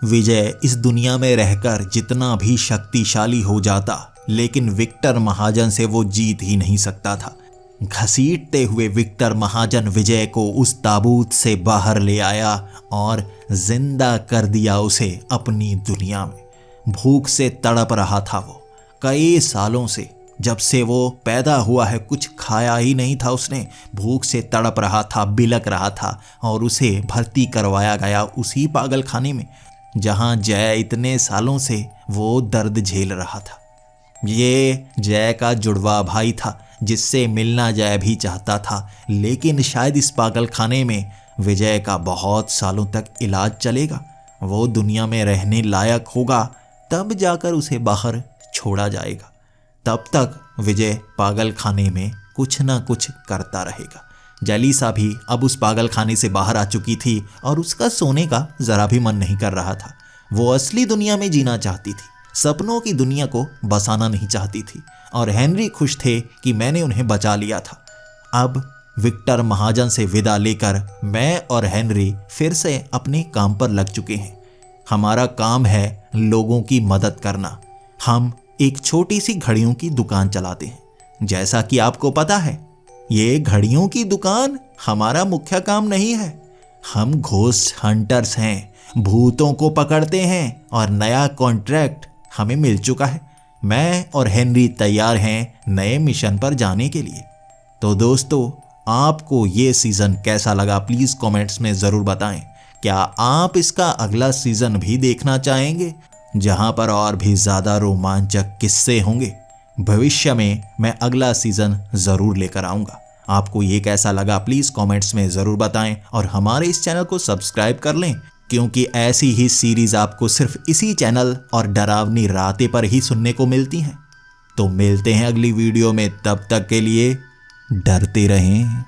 विजय इस दुनिया में रहकर जितना भी शक्तिशाली हो जाता, लेकिन विक्टर महाजन से वो जीत ही नहीं सकता था। घसीटते हुए विक्टर महाजन विजय को उस ताबूत से बाहर ले आया और जिंदा कर दिया उसे अपनी दुनिया में। भूख से तड़प रहा था वो कई सालों से, जब से वो पैदा हुआ है कुछ खाया ही नहीं था उसने। भूख से तड़प रहा था, बिलक रहा था और उसे भर्ती करवाया गया उसी पागल खाने में जहाँ जय इतने सालों से वो दर्द झेल रहा था। ये जय का जुड़वा भाई था जिससे मिलना जय भी चाहता था, लेकिन शायद इस पागल खाने में विजय का बहुत सालों तक इलाज चलेगा, वो दुनिया में रहने लायक होगा, तब जाकर उसे बाहर छोड़ा जाएगा। तब तक विजय पागल खाने में कुछ ना कुछ करता रहेगा। जलीसा भी अब उस पागल खाने से बाहर आ चुकी थी और उसका सोने का जरा भी मन नहीं कर रहा था। वो असली दुनिया में जीना चाहती थी, सपनों की दुनिया को बसाना नहीं चाहती थी। और हेनरी खुश थे कि मैंने उन्हें बचा लिया था। अब विक्टर महाजन से विदा लेकर मैं और हेनरी फिर से अपने काम पर लग चुके हैं। हमारा काम है लोगों की मदद करना। हम एक छोटी सी घड़ियों की दुकान चलाते हैं। जैसा कि आपको पता है, ये घड़ियों की दुकान हमारा मुख्य काम नहीं है। हम घोस्ट हंटर्स हैं, भूतों को पकड़ते हैं और नया कॉन्ट्रैक्ट हमें मिल चुका है। मैं और हेनरी तैयार हैं नए मिशन पर जाने के लिए। तो दोस्तों, आपको ये सीज़न कैसा लगा प्लीज़ कमेंट्स में ज़रूर बताएं। क्या आप इसका अगला सीज़न भी देखना चाहेंगे, जहां पर और भी ज़्यादा रोमांचक किस्से होंगे? भविष्य में मैं अगला सीज़न ज़रूर लेकर आऊँगा। आपको ये कैसा लगा प्लीज़ कमेंट्स में ज़रूर बताएं और हमारे इस चैनल को सब्सक्राइब कर लें, क्योंकि ऐसी ही सीरीज़ आपको सिर्फ इसी चैनल और डरावनी रातें पर ही सुनने को मिलती हैं। तो मिलते हैं अगली वीडियो में, तब तक के लिए डरते रहें।